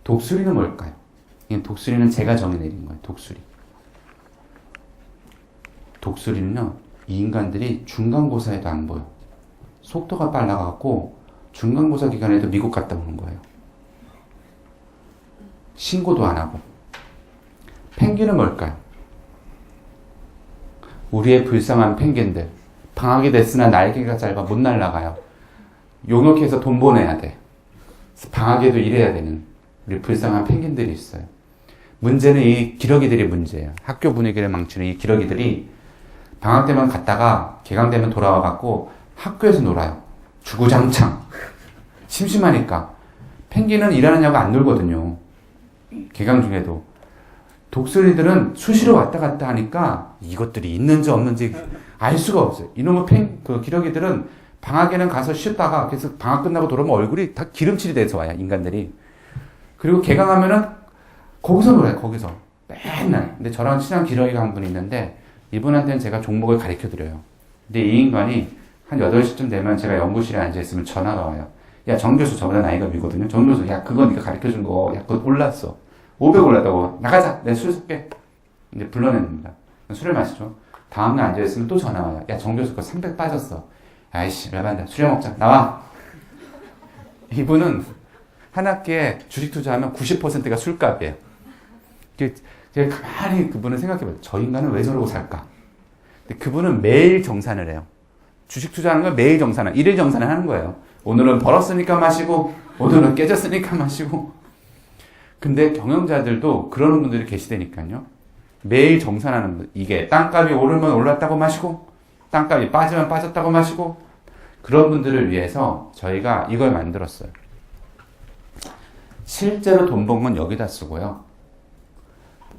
독수리는 뭘까요? 독수리는 제가 정해내린 거예요. 독수리. 독수리는요. 이 인간들이 중간고사에도 안 보여. 속도가 빨라갖고 중간고사 기간에도 미국 갔다 오는 거예요. 신고도 안 하고. 펭귄은 뭘까요? 우리의 불쌍한 펭귄들. 방학이 됐으나 날개가 짧아 못 날아가요. 용역해서 돈 보내야 돼. 방학에도 일해야 되는 우리 불쌍한 펭귄들이 있어요. 문제는 이 기러기들이 문제예요. 학교 분위기를 망치는 이 기러기들이 방학 때만 갔다가 개강되면 돌아와갖고 학교에서 놀아요. 주구장창. 심심하니까. 펭귄은 일하느냐고 안 놀거든요. 개강 중에도. 독수리들은 수시로 왔다 갔다 하니까 이것들이 있는지 없는지 알 수가 없어요. 이놈의 기러기들은 방학에는 가서 쉬다가 그래서 방학 끝나고 돌아오면 얼굴이 다 기름칠이 돼서 와요. 인간들이. 그리고 개강하면은 거기서 놀아요. 거기서. 맨날. 근데 저랑 친한 기러기가 한 분이 있는데 이분한테는 제가 종목을 가르쳐 드려요. 근데 이 인간이 한 8시쯤 되면 제가 연구실에 앉아있으면 전화가 와요. 야, 정 교수 저보다 나이가 위거든요. 정 교수, 야, 그거 네가 가르쳐준 거, 야, 그거 올랐어. 500 올랐다고. 나가자. 내가 술 쏠게. 이제 불러냅니다. 술을 마시죠. 다음날 앉아있으면 또 전화 와요. 야, 정 교수 거 300 빠졌어. 아이씨, 열받아. 술에 먹자. 나와. 이분은 한 학기에 주식 투자하면 90%가 술값이에요. 제가 가만히 그분을 생각해봐요. 저 인간은 왜 저러고 살까? 근데 그분은 매일 정산을 해요. 주식 투자하는 건 매일 정산을, 일일 정산을 하는 거예요. 오늘은 벌었으니까 마시고, 오늘은 깨졌으니까 마시고. 근데 경영자들도 그러는 분들이 계시다니까요. 매일 정산하는 분. 이게 땅값이 오르면 올랐다고 마시고, 땅값이 빠지면 빠졌다고 마시고, 그런 분들을 위해서 저희가 이걸 만들었어요. 실제로 돈 번 건 여기다 쓰고요.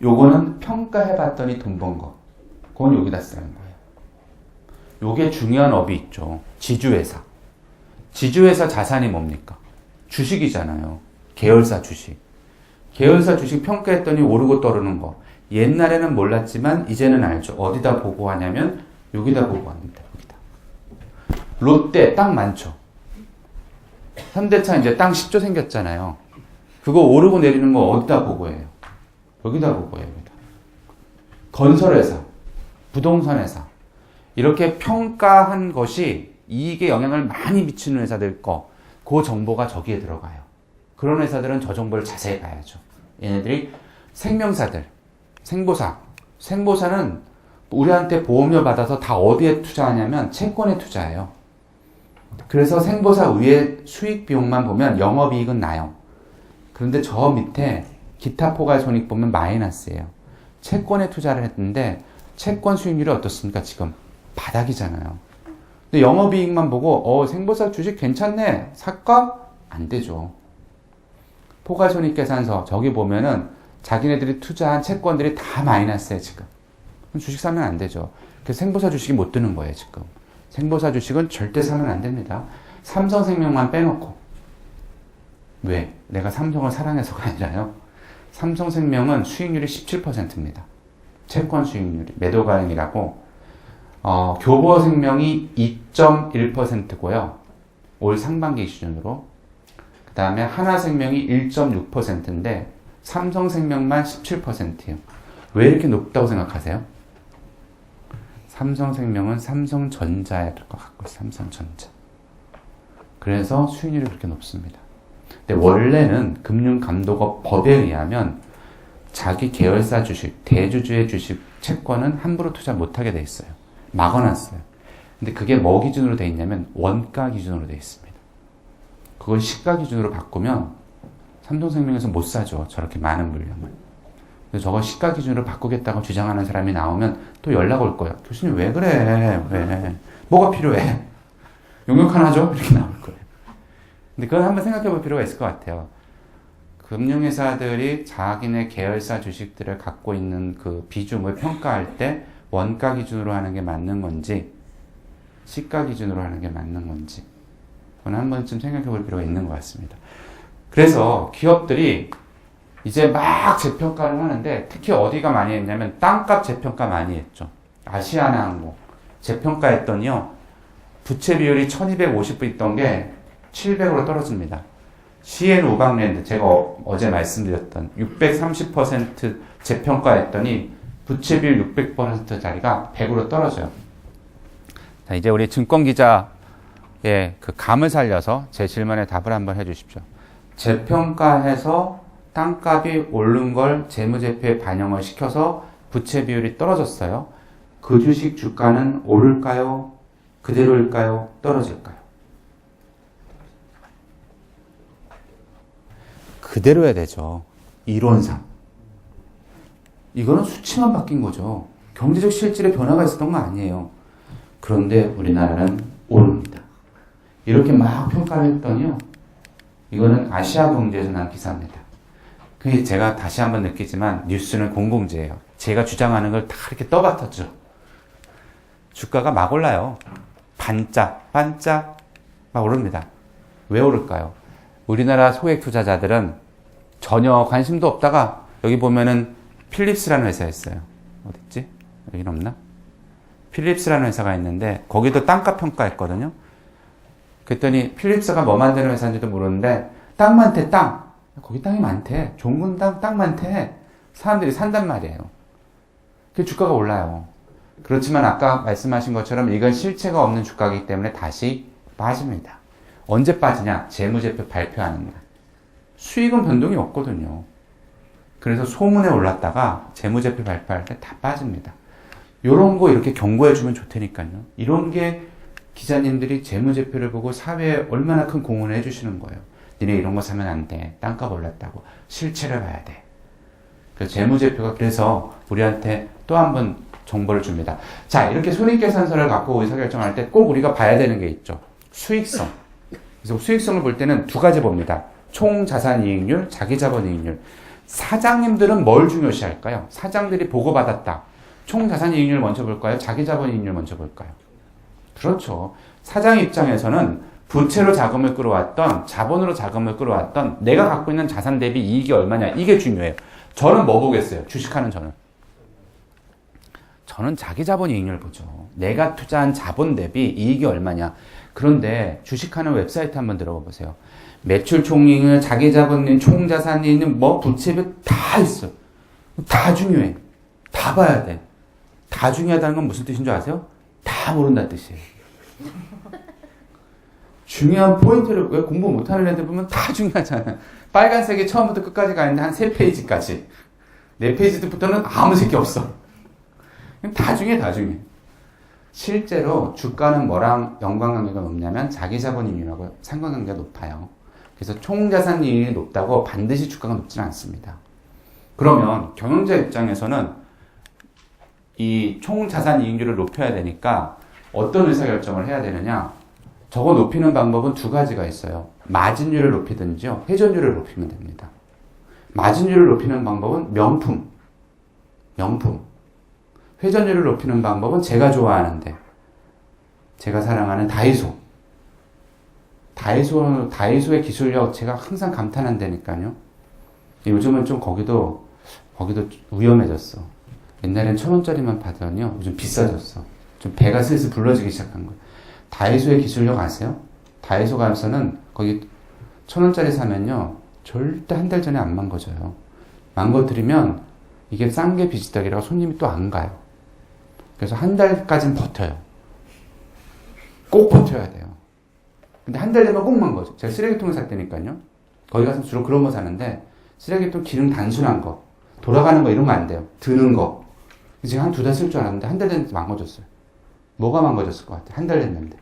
요거는 평가해봤더니 돈 번 거. 그건 여기다 쓰는 거예요. 요게 중요한 업이 있죠. 지주회사. 지주회사 자산이 뭡니까? 주식이잖아요. 계열사 주식. 계열사 주식 평가했더니 오르고 떨어지는 거. 옛날에는 몰랐지만 이제는 알죠. 어디다 보고하냐면 여기다 보고합니다. 여기다. 롯데 땅 많죠. 현대차 이제 땅 10조 생겼잖아요. 그거 오르고 내리는 거 어디다 보고해요? 여기다 보고해요. 여기다. 건설회사, 부동산 회사. 이렇게 평가한 것이 이익에 영향을 많이 미치는 회사들 거, 그 정보가 저기에 들어가요. 그런 회사들은 저 정보를 자세히 봐야죠. 얘네들이 생명사들, 생보사. 생보사는 우리한테 보험료 받아서 다 어디에 투자하냐면 채권에 투자해요. 그래서 생보사 위에 수익 비용만 보면 영업이익은 나요. 그런데 저 밑에 기타 포괄 손익 보면 마이너스예요. 채권에 투자를 했는데 채권 수익률이 어떻습니까? 지금 바닥이잖아요. 근데 영업이익만 보고 생보사 주식 괜찮네. 살까? 안 되죠. 포괄 손익 계산서 저기 보면은 자기네들이 투자한 채권들이 다 마이너스예요. 지금. 그럼 주식 사면 안 되죠. 그래서 생보사 주식이 못 드는 거예요. 지금. 생보사 주식은 절대 사면 안 됩니다. 삼성생명만 빼놓고. 왜? 내가 삼성을 사랑해서가 아니라요. 삼성생명은 수익률이 17%입니다. 채권 수익률이. 매도가액이라고. 교보생명이 2.1%고요. 올 상반기 기준으로. 그 다음에 하나생명이 1.6%인데 삼성생명만 17%예요. 왜 이렇게 높다고 생각하세요? 삼성생명은 삼성전자에 들어갔고 삼성전자. 그래서 수익률이 그렇게 높습니다. 근데 원래는 금융감독업 법에 의하면 자기 계열사 주식, 대주주의 주식, 채권은 함부로 투자 못하게 돼 있어요. 막아놨어요. 근데 그게 뭐 기준으로 돼 있냐면 원가 기준으로 돼 있습니다. 그걸 시가 기준으로 바꾸면 삼성생명에서 못 사죠. 저렇게 많은 물량을. 근데 저거 시가 기준으로 바꾸겠다고 주장하는 사람이 나오면 또 연락 올 거예요. 교수님 왜 그래? 왜? 뭐가 필요해? 용역 하나 줘? 이렇게 나올 거예요. 근데 그건 한번 생각해 볼 필요가 있을 것 같아요. 금융회사들이 자기네 계열사 주식들을 갖고 있는 그 비중을 평가할 때 원가 기준으로 하는 게 맞는 건지 시가 기준으로 하는 게 맞는 건지 그건 한 번쯤 생각해 볼 필요가 있는 것 같습니다. 그래서 기업들이 이제 막 재평가를 하는데 특히 어디가 많이 했냐면 땅값 재평가 많이 했죠. 아시아나항공 재평가했더니요. 부채 비율이 1250 있던 게 700으로 떨어집니다. CN 우방랜드 제가 어제 말씀드렸던 630% 재평가했더니 부채 비율 600%짜리가 100으로 떨어져요. 자, 이제 우리 증권 기자의 그 감을 살려서 제 질문에 답을 한번 해주십시오. 재평가해서 땅값이 오른 걸 재무제표에 반영을 시켜서 부채 비율이 떨어졌어요. 그 주식 주가는 오를까요? 그대로일까요? 떨어질까요? 그대로야 되죠. 이론상. 이거는 수치만 바뀐 거죠. 경제적 실질의 변화가 있었던 거 아니에요. 그런데 우리나라는 오릅니다. 이렇게 막 평가를 했더니요. 이거는 아시아경제에서 난 기사입니다. 그게 제가 다시 한번 느끼지만 뉴스는 공공재예요. 제가 주장하는 걸 다 이렇게 떠받쳤죠. 주가가 막 올라요. 반짝 막 오릅니다. 왜 오를까요? 우리나라 소액 투자자들은 전혀 관심도 없다가 여기 보면은 필립스라는 회사였어요. 어딨지? 여긴 없나? 필립스라는 회사가 있는데 거기도 땅값 평가했거든요. 그랬더니 필립스가 뭐 만드는 회사인지도 모르는데 땅 많대, 땅. 거기 땅이 많대. 종군 땅 많대. 사람들이 산단 말이에요. 그 주가가 올라요. 그렇지만 아까 말씀하신 것처럼 이건 실체가 없는 주가이기 때문에 다시 빠집니다. 언제 빠지냐? 재무제표 발표하는 날. 수익은 변동이 없거든요. 그래서 소문에 올랐다가 재무제표 발표할 때 다 빠집니다. 요런 거 이렇게 경고해주면 좋다니까요. 이런 게 기자님들이 재무제표를 보고 사회에 얼마나 큰 공헌을 해주시는 거예요. 니네 이런 거 사면 안 돼. 땅값 올랐다고. 실체를 봐야 돼. 그래서 재무제표가 그래서 우리한테 또 한 번 정보를 줍니다. 자, 이렇게 손익계산서를 갖고 의사결정할 때 꼭 우리가 봐야 되는 게 있죠. 수익성. 그래서 수익성을 볼 때는 두 가지 봅니다. 총자산이익률, 자기자본이익률. 사장님들은 뭘 중요시할까요? 사장들이 보고받았다. 총자산이익률 먼저 볼까요? 자기자본이익률 먼저 볼까요? 그렇죠. 사장 입장에서는 부채로 자금을 끌어왔던, 자본으로 자금을 끌어왔던, 내가 갖고 있는 자산 대비 이익이 얼마냐, 이게 중요해요. 저는 뭐 보겠어요? 주식하는 저는 자기자본이익률 보죠. 내가 투자한 자본 대비 이익이 얼마냐. 그런데 주식하는 웨브사이트 한번 들어가 보세요. 매출 총이익률, 자기자본이익, 총자산이익률, 뭐 부채비 다 있어. 다 중요해. 다 봐야 돼. 다 중요하다는 건 무슨 뜻인 줄 아세요? 다 모른다는 뜻이에요. 중요한 포인트를 왜 공부 못하는 애들 보면 다 중요하잖아요. 빨간색이 처음부터 끝까지 가 있는데 한 3페이지까지. 4페이지부터는 아무 새끼 없어. 다 중요해, 다 중요해. 실제로 주가는 뭐랑 연관관계가 높냐면 자기자본이익률하고 상관관계가 높아요. 그래서 총자산이익이 높다고 반드시 주가가 높지는 않습니다. 그러면 경영자 입장에서는 이 총자산이익률을 높여야 되니까 어떤 의사결정을 해야 되느냐? 저거 높이는 방법은 두 가지가 있어요. 마진율을 높이든지요, 회전율을 높이면 됩니다. 마진율을 높이는 방법은 명품. 회전율을 높이는 방법은 제가 좋아하는데, 제가 사랑하는 다이소의 기술력 제가 항상 감탄한다니까요. 요즘은 좀 거기도 위험해졌어. 옛날엔 1,000원짜리만 받더니요, 요즘 비싸졌어. 좀 배가 슬슬 불러지기 시작한 거예요. 다이소의 기술력 아세요? 다이소 가서는 거기 1,000원짜리 사면요, 절대 한 달 전에 안 망가져요. 망가뜨리면 이게 싼 게 비지떡이라고 손님이 또 안 가요. 그래서 한 달까지는 버텨요. 꼭 버텨야 돼요. 근데 한 달 되면 꼭 망가져. 제가 쓰레기통을 살 때니까요. 거기 가서 주로 그런 거 사는데, 쓰레기통 기능 단순한 거, 돌아가는 거 이런 거 안 돼요. 드는 거. 지금 한 2달 쓸 줄 알았는데 한 달 됐는데 망가졌어요. 뭐가 망가졌을 것 같아요? 한 달 됐는데.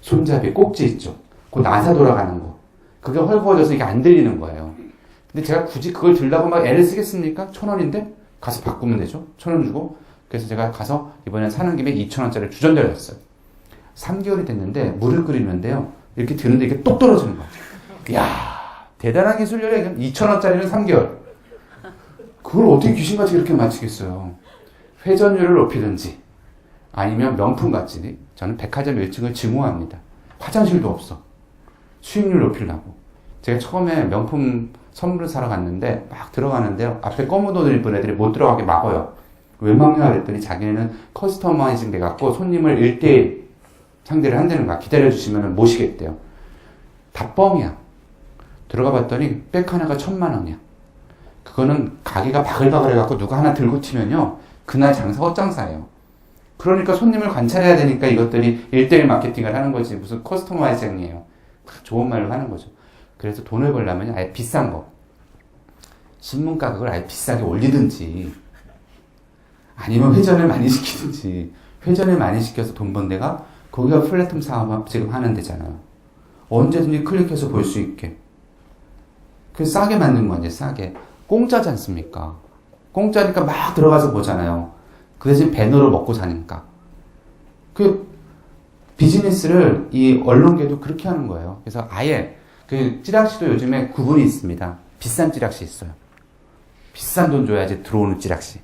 손잡이, 꼭지 있죠. 그 나사 돌아가는 거. 그게 헐거워져서 이게 안 들리는 거예요. 근데 제가 굳이 그걸 들라고 막 애를 쓰겠습니까? 1,000원인데? 가서 바꾸면 되죠. 1,000원 주고. 그래서 제가 가서 이번에 사는 김에 2,000원짜리 주전자를 샀어요. 3개월이 됐는데 물을 끓이는데요, 이렇게 드는데 이게 똑 떨어지는 거예요. 이야, 대단한 기술력이에요. 2,000원짜리는 3개월. 그걸 어떻게 귀신같이 이렇게 맞추겠어요. 회전율을 높이든지 아니면 명품같이, 저는 백화점 1층을 증오합니다. 화장실도 없어. 수익률 높이려고. 제가 처음에 명품 선물을 사러 갔는데 막 들어가는데요, 앞에 검은 옷을 입은 애들이 못 들어가게 막아요. 왜 막냐 그랬더니 자기네는 커스터마이징 돼갖고 손님을 1대1 상대를 한다는 거야. 기다려주시면 모시겠대요. 다 뻥이야. 들어가 봤더니 백 하나가 1,000만 원이야. 그거는 가게가 바글바글 해갖고 누가 하나 들고 튀면요, 그날 장사 헛장사예요. 그러니까 손님을 관찰해야 되니까 이것들이 1대1 마케팅을 하는 거지, 무슨 커스터마이징이에요. 좋은 말로 하는 거죠. 그래서 돈을 벌려면 아예 비싼 거, 신문 가격을 아예 비싸게 올리든지 아니면 회전을 많이 시키든지. 회전을 많이 시켜서 돈 번 데가 거기가 플랫폼 사업 지금 하는 데잖아요. 언제든지 클릭해서 볼 수 있게. 그 싸게 만든 거 아니에요, 싸게. 공짜지 않습니까? 공짜니까 막 들어가서 보잖아요. 그 대신 배너로 먹고 사니까. 그 비즈니스를 이 언론계도 그렇게 하는 거예요. 그래서 아예 그 찌락시도 요즘에 구분이 있습니다. 비싼 찌락시 있어요. 비싼 돈 줘야지 들어오는 찌락시.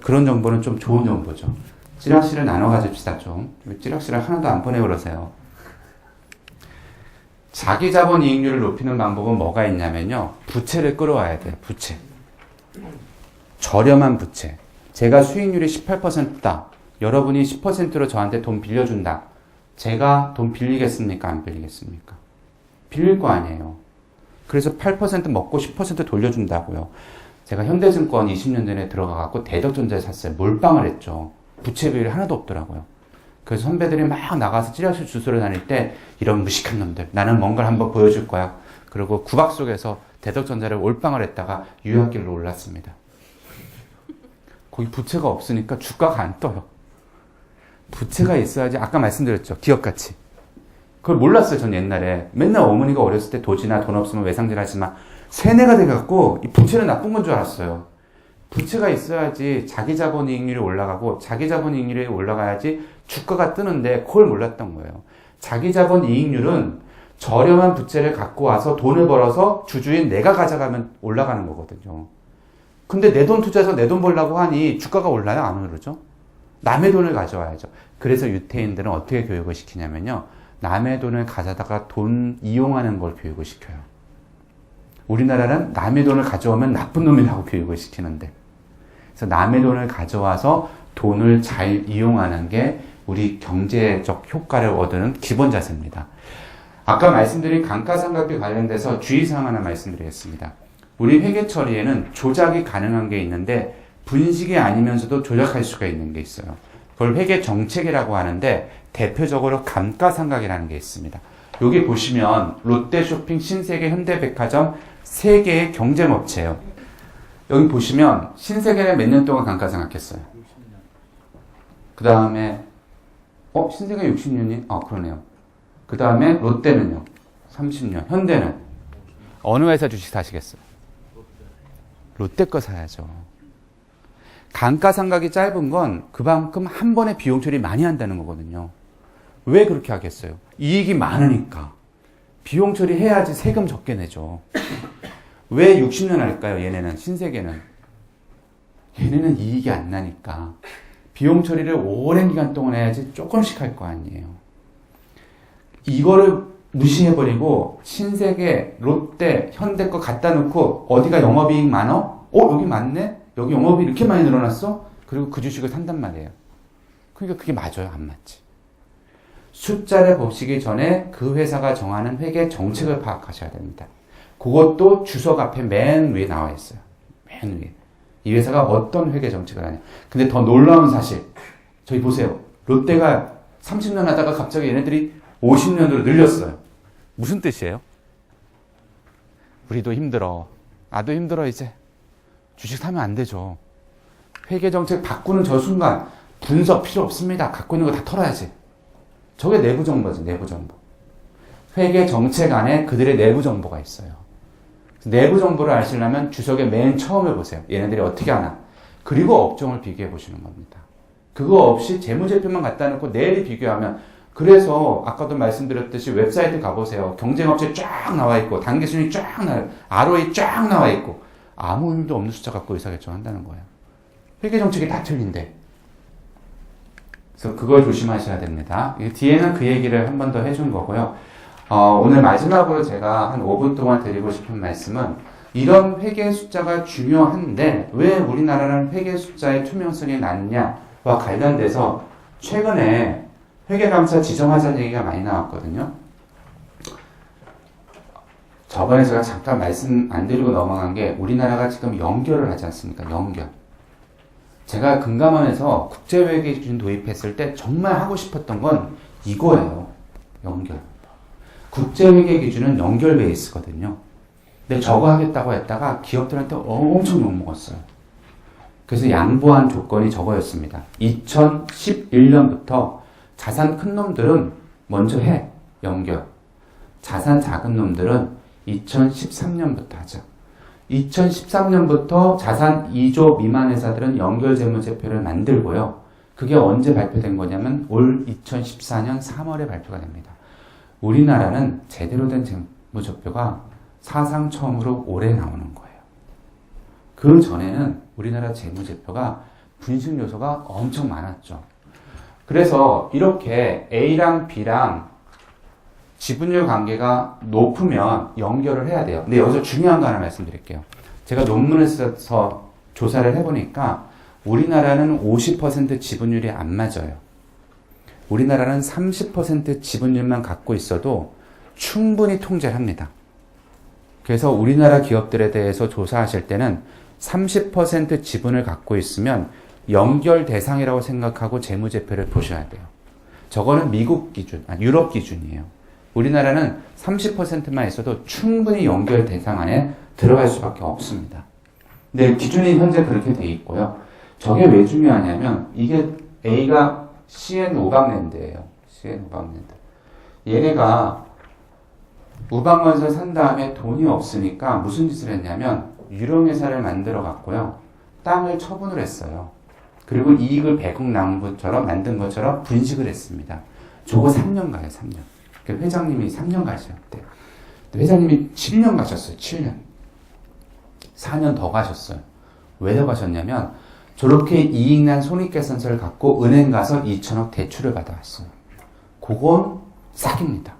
그런 정보는 좀 좋은 정보죠. 찌락시를 나눠 가집시다, 좀. 찌락시를 하나도 안 보내고 그러세요. 자기 자본 이익률을 높이는 방법은 뭐가 있냐면요, 부채를 끌어와야 돼요, 부채. 저렴한 부채. 제가 수익률이 18%다. 여러분이 10%로 저한테 돈 빌려준다. 제가 돈 빌리겠습니까? 안 빌리겠습니까? 빌릴 거 아니에요. 그래서 8% 먹고 10% 돌려준다고요. 제가 현대증권 20년 전에 들어가갖고 대덕전자에 샀어요. 몰빵을 했죠. 부채 비율이 하나도 없더라고요. 그래서 선배들이 막 나가서 찌라시 주소를 다닐 때 이런 무식한 놈들 나는 뭔가를 한번 보여줄 거야. 그리고 구박 속에서 대덕전자를 몰빵을 했다가 유효길로 올랐습니다. 거기 부채가 없으니까 주가가 안 떠요. 부채가 있어야지. 아까 말씀드렸죠. 기업가치. 그걸 몰랐어요. 전 옛날에. 맨날 어머니가 어렸을 때 도지나 돈 없으면 외상질 하지만 세뇌가 돼갖고 이 부채는 나쁜 건 줄 알았어요. 부채가 있어야지 자기 자본 이익률이 올라가고 자기 자본 이익률이 올라가야지 주가가 뜨는데 그걸 몰랐던 거예요. 자기 자본 이익률은 저렴한 부채를 갖고 와서 돈을 벌어서 주주인 내가 가져가면 올라가는 거거든요. 근데 내 돈 투자해서 내 돈 벌려고 하니 주가가 올라요? 안 오르죠? 남의 돈을 가져와야죠. 그래서 유태인들은 어떻게 교육을 시키냐면요. 남의 돈을 가져다가 돈 이용하는 걸 교육을 시켜요. 우리나라는 남의 돈을 가져오면 나쁜 놈이라고 교육을 시키는데. 그래서 남의 돈을 가져와서 돈을 잘 이용하는 게 우리 경제적 효과를 얻는 기본 자세입니다. 아까 말씀드린 감가상각비 관련돼서 주의사항 하나 말씀드리겠습니다. 우리 회계 처리에는 조작이 가능한 게 있는데 분식이 아니면서도 조작할 수가 있는 게 있어요. 그걸 회계 정책이라고 하는데 대표적으로 감가상각이라는 게 있습니다. 여기 보시면 롯데쇼핑, 신세계, 현대백화점 세 개의 경쟁업체예요. 여기 보시면 신세계는 몇 년 동안 감가상각했어요? 60년. 그 다음에 신세계가 60년이? 그러네요. 그 다음에 롯데는요? 30년. 현대는? 어느 회사 주식 사시겠어요? 롯데 거 사야죠. 감가상각이 짧은 건 그만큼 한 번에 비용 처리 많이 한다는 거거든요. 왜 그렇게 하겠어요? 이익이 많으니까. 비용 처리해야지 세금 적게 내죠. 왜 60년 할까요? 얘네는, 신세계는. 얘네는 이익이 안 나니까. 비용 처리를 오랜 기간 동안 해야지 조금씩 할 거 아니에요. 이거를 무시해버리고 신세계, 롯데, 현대 거 갖다 놓고 어디가 영업이익 많어? 여기 많네? 여기 영업이 이렇게 많이 늘어났어? 그리고 그 주식을 산단 말이에요. 그러니까 그게 맞아요? 안 맞지? 숫자를 보시기 전에 그 회사가 정하는 회계 정책을 파악하셔야 됩니다. 그것도 주석 앞에 맨 위에 나와 있어요. 맨 위에. 이 회사가 어떤 회계 정책을 하냐. 근데 더 놀라운 사실. 저기 보세요. 롯데가 30년 하다가 갑자기 얘네들이 50년으로 늘렸어요. 무슨 뜻이에요? 우리도 힘들어. 나도 힘들어 이제. 주식 사면 안 되죠. 회계 정책 바꾸는 저 순간 분석 필요 없습니다. 갖고 있는 거 다 털어야지. 저게 내부 정보지, 내부 정보. 회계 정책 안에 그들의 내부 정보가 있어요. 내부 정보를 아시려면 주석의 맨 처음에 보세요. 얘네들이 어떻게 하나. 그리고 업종을 비교해 보시는 겁니다. 그거 없이 재무제표만 갖다 놓고 내일 비교하면, 그래서 아까도 말씀드렸듯이 웹사이트 가보세요. 경쟁업체 쫙 나와 있고 단기순위 쫙 나와요. ROE 쫙 나와 있고 아무 의미도 없는 숫자 갖고 의사결정한다는 거예요. 회계정책이 다 틀린데. 그래서 그걸 조심하셔야 됩니다. 뒤에는 그 얘기를 한 번 더 해준 거고요. 오늘 마지막으로 제가 한 5분 동안 드리고 싶은 말씀은, 이런 회계 숫자가 중요한데 왜 우리나라는 회계 숫자의 투명성이 낮냐와 관련돼서 최근에 회계감사 지정하자는 얘기가 많이 나왔거든요. 저번에 제가 잠깐 말씀 안 드리고 넘어간 게, 우리나라가 지금 연결을 하지 않습니까? 연결. 제가 금감원에서 국제회계 기준 도입했을 때 정말 하고 싶었던 건 이거예요. 연결. 국제회계 기준은 연결 베이스거든요. 근데 저거 하겠다고 했다가 기업들한테 엄청 욕먹었어요. 그래서 양보한 조건이 저거였습니다. 2011년부터 자산 큰 놈들은 먼저 해. 연결. 자산 작은 놈들은 2013년부터 하자. 2013년부터 자산 2조 미만 회사들은 연결 재무제표를 만들고요. 그게 언제 발표된 거냐면 올 2014년 3월에 발표가 됩니다. 우리나라는 제대로 된 재무제표가 사상 처음으로 올해 나오는 거예요. 그 전에는 우리나라 재무제표가 분식 요소가 엄청 많았죠. 그래서 이렇게 A랑 B랑 지분율 관계가 높으면 연결을 해야 돼요. 근데 여기서 중요한 거 하나 말씀드릴게요. 제가 논문을 써서 조사를 해보니까 우리나라는 50% 지분율이 안 맞아요. 우리나라는 30% 지분율만 갖고 있어도 충분히 통제를 합니다. 그래서 우리나라 기업들에 대해서 조사하실 때는 30% 지분을 갖고 있으면 연결 대상이라고 생각하고 재무제표를 보셔야 돼요. 저거는 미국 기준, 유럽 기준이에요. 우리나라는 30%만 있어도 충분히 연결 대상 안에 들어갈 수밖에 없습니다. 근데 기준이 현재 그렇게 돼 있고요. 저게 왜 중요하냐면 이게 A가 CN 우방랜드예요. CN 우방랜드. 얘네가 우방건설 산 다음에 돈이 없으니까 무슨 짓을 했냐면 유령회사를 만들어 갖고요. 땅을 처분을 했어요. 그리고 이익을 백억나무처럼 만든 것처럼 분식을 했습니다. 저거 3년 가요, 3년. 회장님이 3년 가셨대요. 회장님이 7년 가셨어요, 7년. 4년 더 가셨어요. 왜 더 가셨냐면 저렇게 이익난 손익계산서를 갖고 은행 가서 2천억 대출을 받아왔어요. 그건 사기입니다.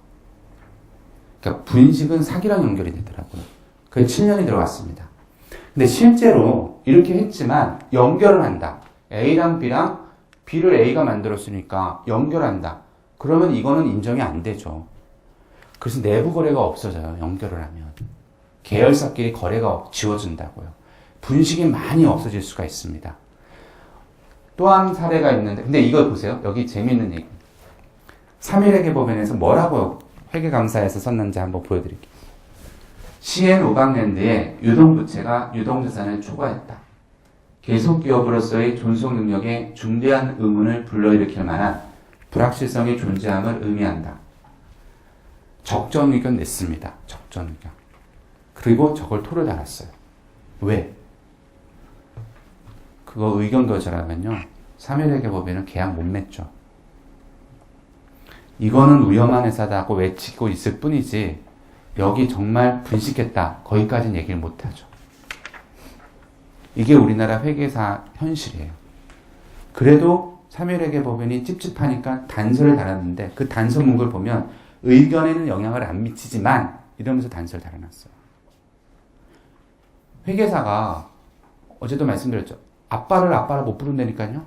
그러니까 분식은 사기랑 연결이 되더라고요. 그게 7년이 들어갔습니다. 근데 실제로 이렇게 했지만 연결을 한다. A랑 B랑 B를 A가 만들었으니까 연결한다. 그러면 이거는 인정이 안 되죠. 그래서 내부 거래가 없어져요. 연결을 하면. 계열사끼리 거래가 지워진다고요. 분식이 많이 없어질 수가 있습니다. 또 한 사례가 있는데, 근데 이거 보세요. 여기 재미있는 얘기. 3.1회계법인에서 뭐라고 회계감사에서 썼는지 한번 보여드릴게요. CN 우방랜드의 유동부채가 유동자산을 초과했다. 계속기업으로서의 존속 능력에 중대한 의문을 불러일으킬 만한 불확실성이 존재함을 의미한다. 적정 의견 냈습니다. 적정 의견. 그리고 저걸 토를 달았어요. 왜? 그거 의견 거절하면요. 3.1회계법인은 계약 못 맺죠. 이거는 위험한 회사다고 외치고 있을 뿐이지 여기 정말 분식했다. 거기까지는 얘기를 못하죠. 이게 우리나라 회계사 현실이에요. 그래도 3.1회계법인이 찝찝하니까 단서를 달았는데 그 단서 문구를 보면 의견에는 영향을 안 미치지만 이러면서 단서를 달아놨어요. 회계사가 어제도 말씀드렸죠. 아빠를 못 부른다니까요.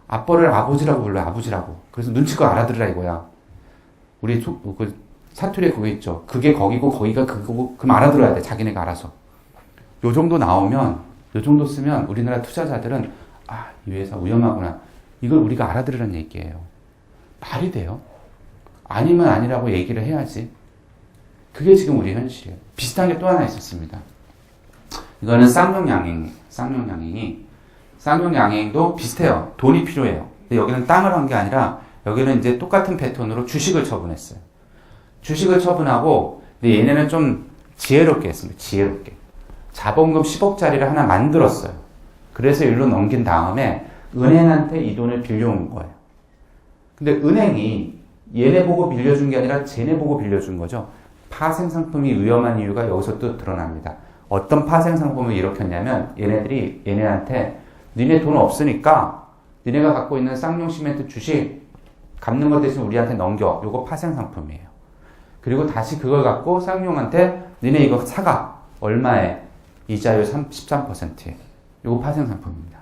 아빠를 아버지라고 불러요. 아버지라고. 그래서 눈치껏 알아들으라 이거야. 우리 그 사투리에 그거 있죠. 그게 거기고 거기가 그거고 그럼 알아들어야 돼. 자기네가 알아서. 요 정도 나오면 요 정도 쓰면 우리나라 투자자들은 아, 이 회사 위험하구나. 이걸 우리가 알아들으라는 얘기예요. 말이 돼요? 아니면 아니라고 얘기를 해야지. 그게 지금 우리 현실이에요. 비슷한 게 또 하나 있었습니다. 이거는 쌍용양행도 비슷해요. 돈이 필요해요. 근데 여기는 땅을 한 게 아니라 여기는 이제 똑같은 패턴으로 주식을 처분했어요. 주식을 처분하고 근데 얘네는 좀 지혜롭게 했습니다. 지혜롭게. 자본금 10억짜리를 하나 만들었어요. 그래서 일로 넘긴 다음에 은행한테 이 돈을 빌려온 거예요. 근데 은행이 얘네 보고 빌려준 게 아니라 쟤네 보고 빌려준 거죠. 파생상품이 위험한 이유가 여기서 또 드러납니다. 어떤 파생상품을 일으켰냐면 얘네들이 얘네한테 니네 돈 없으니까 니네가 갖고 있는 쌍용시멘트 주식 갚는 것 대신 우리한테 넘겨. 요거 파생상품이에요. 그리고 다시 그걸 갖고 쌍용한테 니네 이거 사가. 얼마에? 이자율 13%에. 요거 파생상품입니다.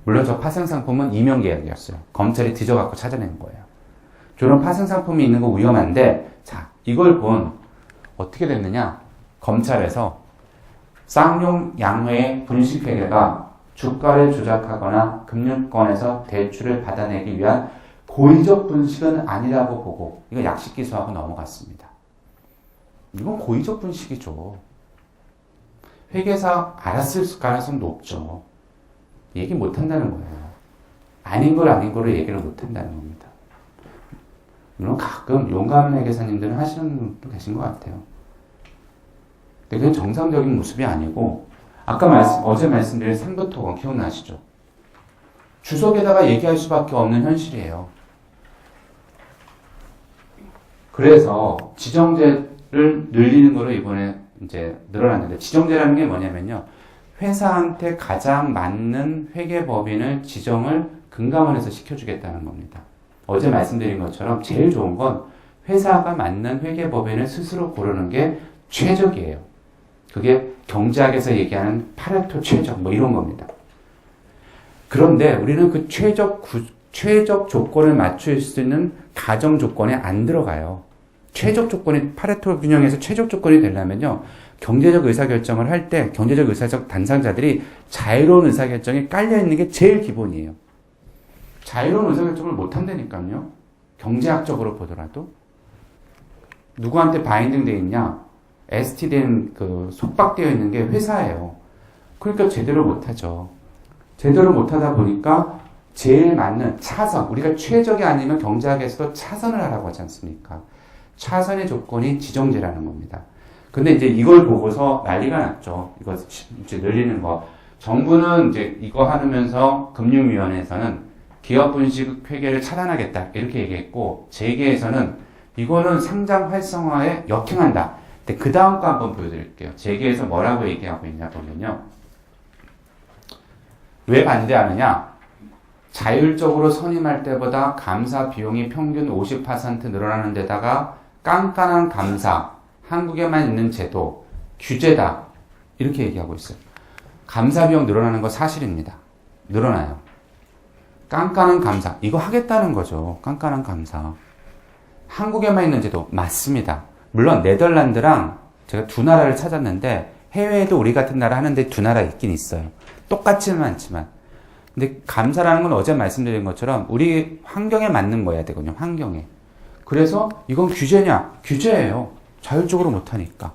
물론 저 파생상품은 이명계약이었어요. 검찰이 뒤져갖고 찾아낸 거예요. 저런 파생상품이 있는 거 위험한데 자 이걸 어떻게 됐느냐. 검찰에서 쌍용 양회의 분식회계가 주가를 조작하거나 금융권에서 대출을 받아내기 위한 고의적 분식은 아니라고 보고 이거 약식기소하고 넘어갔습니다. 이건 고의적 분식이죠. 회계사 알았을 가능성이 높죠. 얘기 못한다는 거예요. 아닌 거를 얘기를 못한다는 겁니다. 물론 가끔 용감한 회계사님들은 하시는 분도 계신 것 같아요. 근데 그건 정상적인 모습이 아니고 어제 말씀드린 삼부토건 기억나시죠? 주석에다가 얘기할 수밖에 없는 현실이에요. 그래서 지정제를 늘리는 거로 이번에 이제 늘어났는데 지정제라는 게 뭐냐면요. 회사한테 가장 맞는 회계법인을 지정을 금감원에서 시켜주겠다는 겁니다. 어제 말씀드린 것처럼 제일 좋은 건 회사가 맞는 회계법인을 스스로 고르는 게 최적이에요. 그게 경제학에서 얘기하는 파레토 최적 이런 겁니다. 그런데 우리는 그 최적 조건을 맞출 수 있는 가정 조건에 안 들어가요. 최적 조건이 파레토 균형에서 최적 조건이 되려면요. 경제적 의사결정을 할 때 경제적 의사적 당사자들이 자유로운 의사결정에 깔려있는 게 제일 기본이에요. 자유로운 의사결정을 못한다니까요. 경제학적으로 보더라도. 누구한테 바인딩 돼 있냐? ST된 속박되어 있는 게 회사예요. 그러니까 제대로 못하죠. 제대로 못하다 보니까 제일 맞는 차선, 우리가 최적이 아니면 경제학에서도 차선을 하라고 하지 않습니까? 차선의 조건이 지정제라는 겁니다. 근데 이제 이걸 보고서 난리가 났죠. 이거 이제 늘리는 거. 정부는 이제 이거 하면서 금융위원회에서는 기업 분식 회계를 차단하겠다 이렇게 얘기했고, 재계에서는 이거는 상장 활성화에 역행한다. 근데 그 다음 거 한번 보여드릴게요. 재계에서 뭐라고 얘기하고 있냐 보면요. 왜 반대하느냐? 자율적으로 선임할 때보다 감사 비용이 평균 50% 늘어나는 데다가 깐깐한 감사, 한국에만 있는 제도, 규제다. 이렇게 얘기하고 있어요. 감사 비용 늘어나는 거 사실입니다. 늘어나요. 깐깐한 감사. 이거 하겠다는 거죠. 깐깐한 감사. 한국에만 있는 제도. 맞습니다. 물론 네덜란드랑 제가 두 나라를 찾았는데 해외에도 우리 같은 나라 하는데 두 나라 있긴 있어요. 똑같지는 않지만. 근데 감사라는 건 어제 말씀드린 것처럼 우리 환경에 맞는 거여야 되거든요. 환경에. 그래서 이건 규제냐? 규제예요. 자율적으로 못하니까.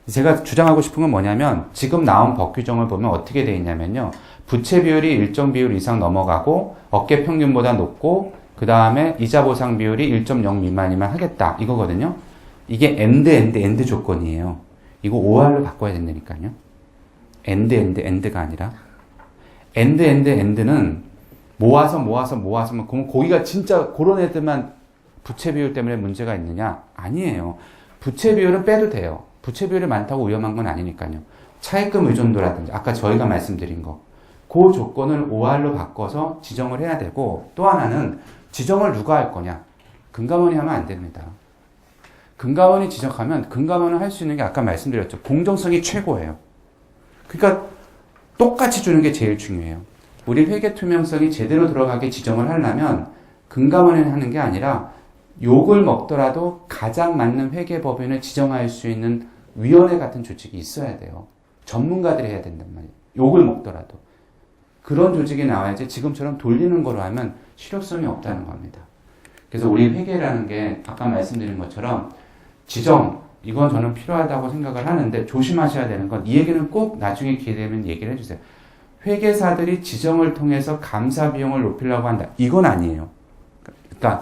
제가 주장하고 싶은 건 뭐냐면 지금 나온 법 규정을 보면 어떻게 돼 있냐면요. 부채 비율이 일정 비율 이상 넘어가고 어깨 평균보다 높고 그 다음에 이자 보상 비율이 1.0 미만이면 하겠다. 이거거든요. 이게 엔드 조건이에요. 이거 OR로 바꿔야 된다니까요. 엔드가 아니라 엔드는 모아서 그럼 거기가 진짜 그런 애들만 부채 비율 때문에 문제가 있느냐? 아니에요. 부채 비율은 빼도 돼요. 부채 비율이 많다고 위험한 건 아니니까요. 차입금 의존도라든지 아까 저희가 말씀드린 거 그 조건을 OR로 바꿔서 지정을 해야 되고, 또 하나는 지정을 누가 할 거냐? 금감원이 하면 안 됩니다. 금감원이 지정하면 금감원은 할 수 있는 게 아까 말씀드렸죠. 공정성이 최고예요. 그러니까 똑같이 주는 게 제일 중요해요. 우리 회계 투명성이 제대로 들어가게 지정을 하려면 금감원이 하는 게 아니라 욕을 먹더라도 가장 맞는 회계법인을 지정할 수 있는 위원회 같은 조직이 있어야 돼요. 전문가들이 해야 된단 말이에요. 욕을 먹더라도. 그런 조직이 나와야지 지금처럼 돌리는 거로 하면 실효성이 없다는 겁니다. 그래서 우리 회계라는 게 아까 말씀드린 것처럼 지정, 이건 저는 필요하다고 생각을 하는데 조심하셔야 되는 건, 이 얘기는 꼭 나중에 기회 되면 얘기를 해주세요. 회계사들이 지정을 통해서 감사 비용을 높이려고 한다. 이건 아니에요. 그러니까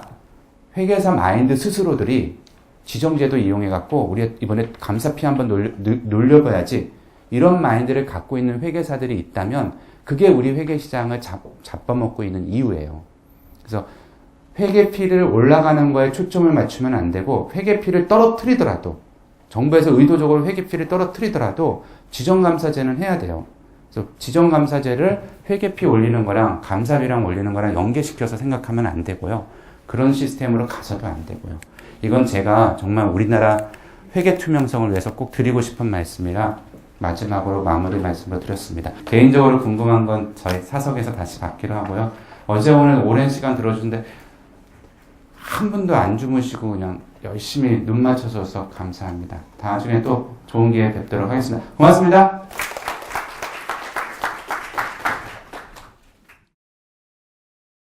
회계사 마인드 스스로들이 지정제도 이용해갖고 우리 이번에 감사 피 한번 놀려봐야지, 이런 마인드를 갖고 있는 회계사들이 있다면 그게 우리 회계시장을 잡아먹고 있는 이유예요. 그래서 회계피를 올라가는 거에 초점을 맞추면 안 되고, 회계피를 떨어뜨리더라도, 정부에서 의도적으로 회계피를 떨어뜨리더라도 지정감사제는 해야 돼요. 그래서 지정감사제를 회계피 올리는 거랑 감사비랑 올리는 거랑 연계시켜서 생각하면 안 되고요. 그런 시스템으로 가서도 안 되고요. 이건 제가 정말 우리나라 회계 투명성을 위해서 꼭 드리고 싶은 말씀이라 마지막으로 마무리 말씀을 드렸습니다. 개인적으로 궁금한 건 저희 사석에서 다시 받기로 하고요. 어제 오늘 오랜 시간 들어주는데 한 분도 안 주무시고 그냥 열심히 눈 맞춰줘서 감사합니다. 나중에 또 좋은 기회 뵙도록 하겠습니다. 고맙습니다.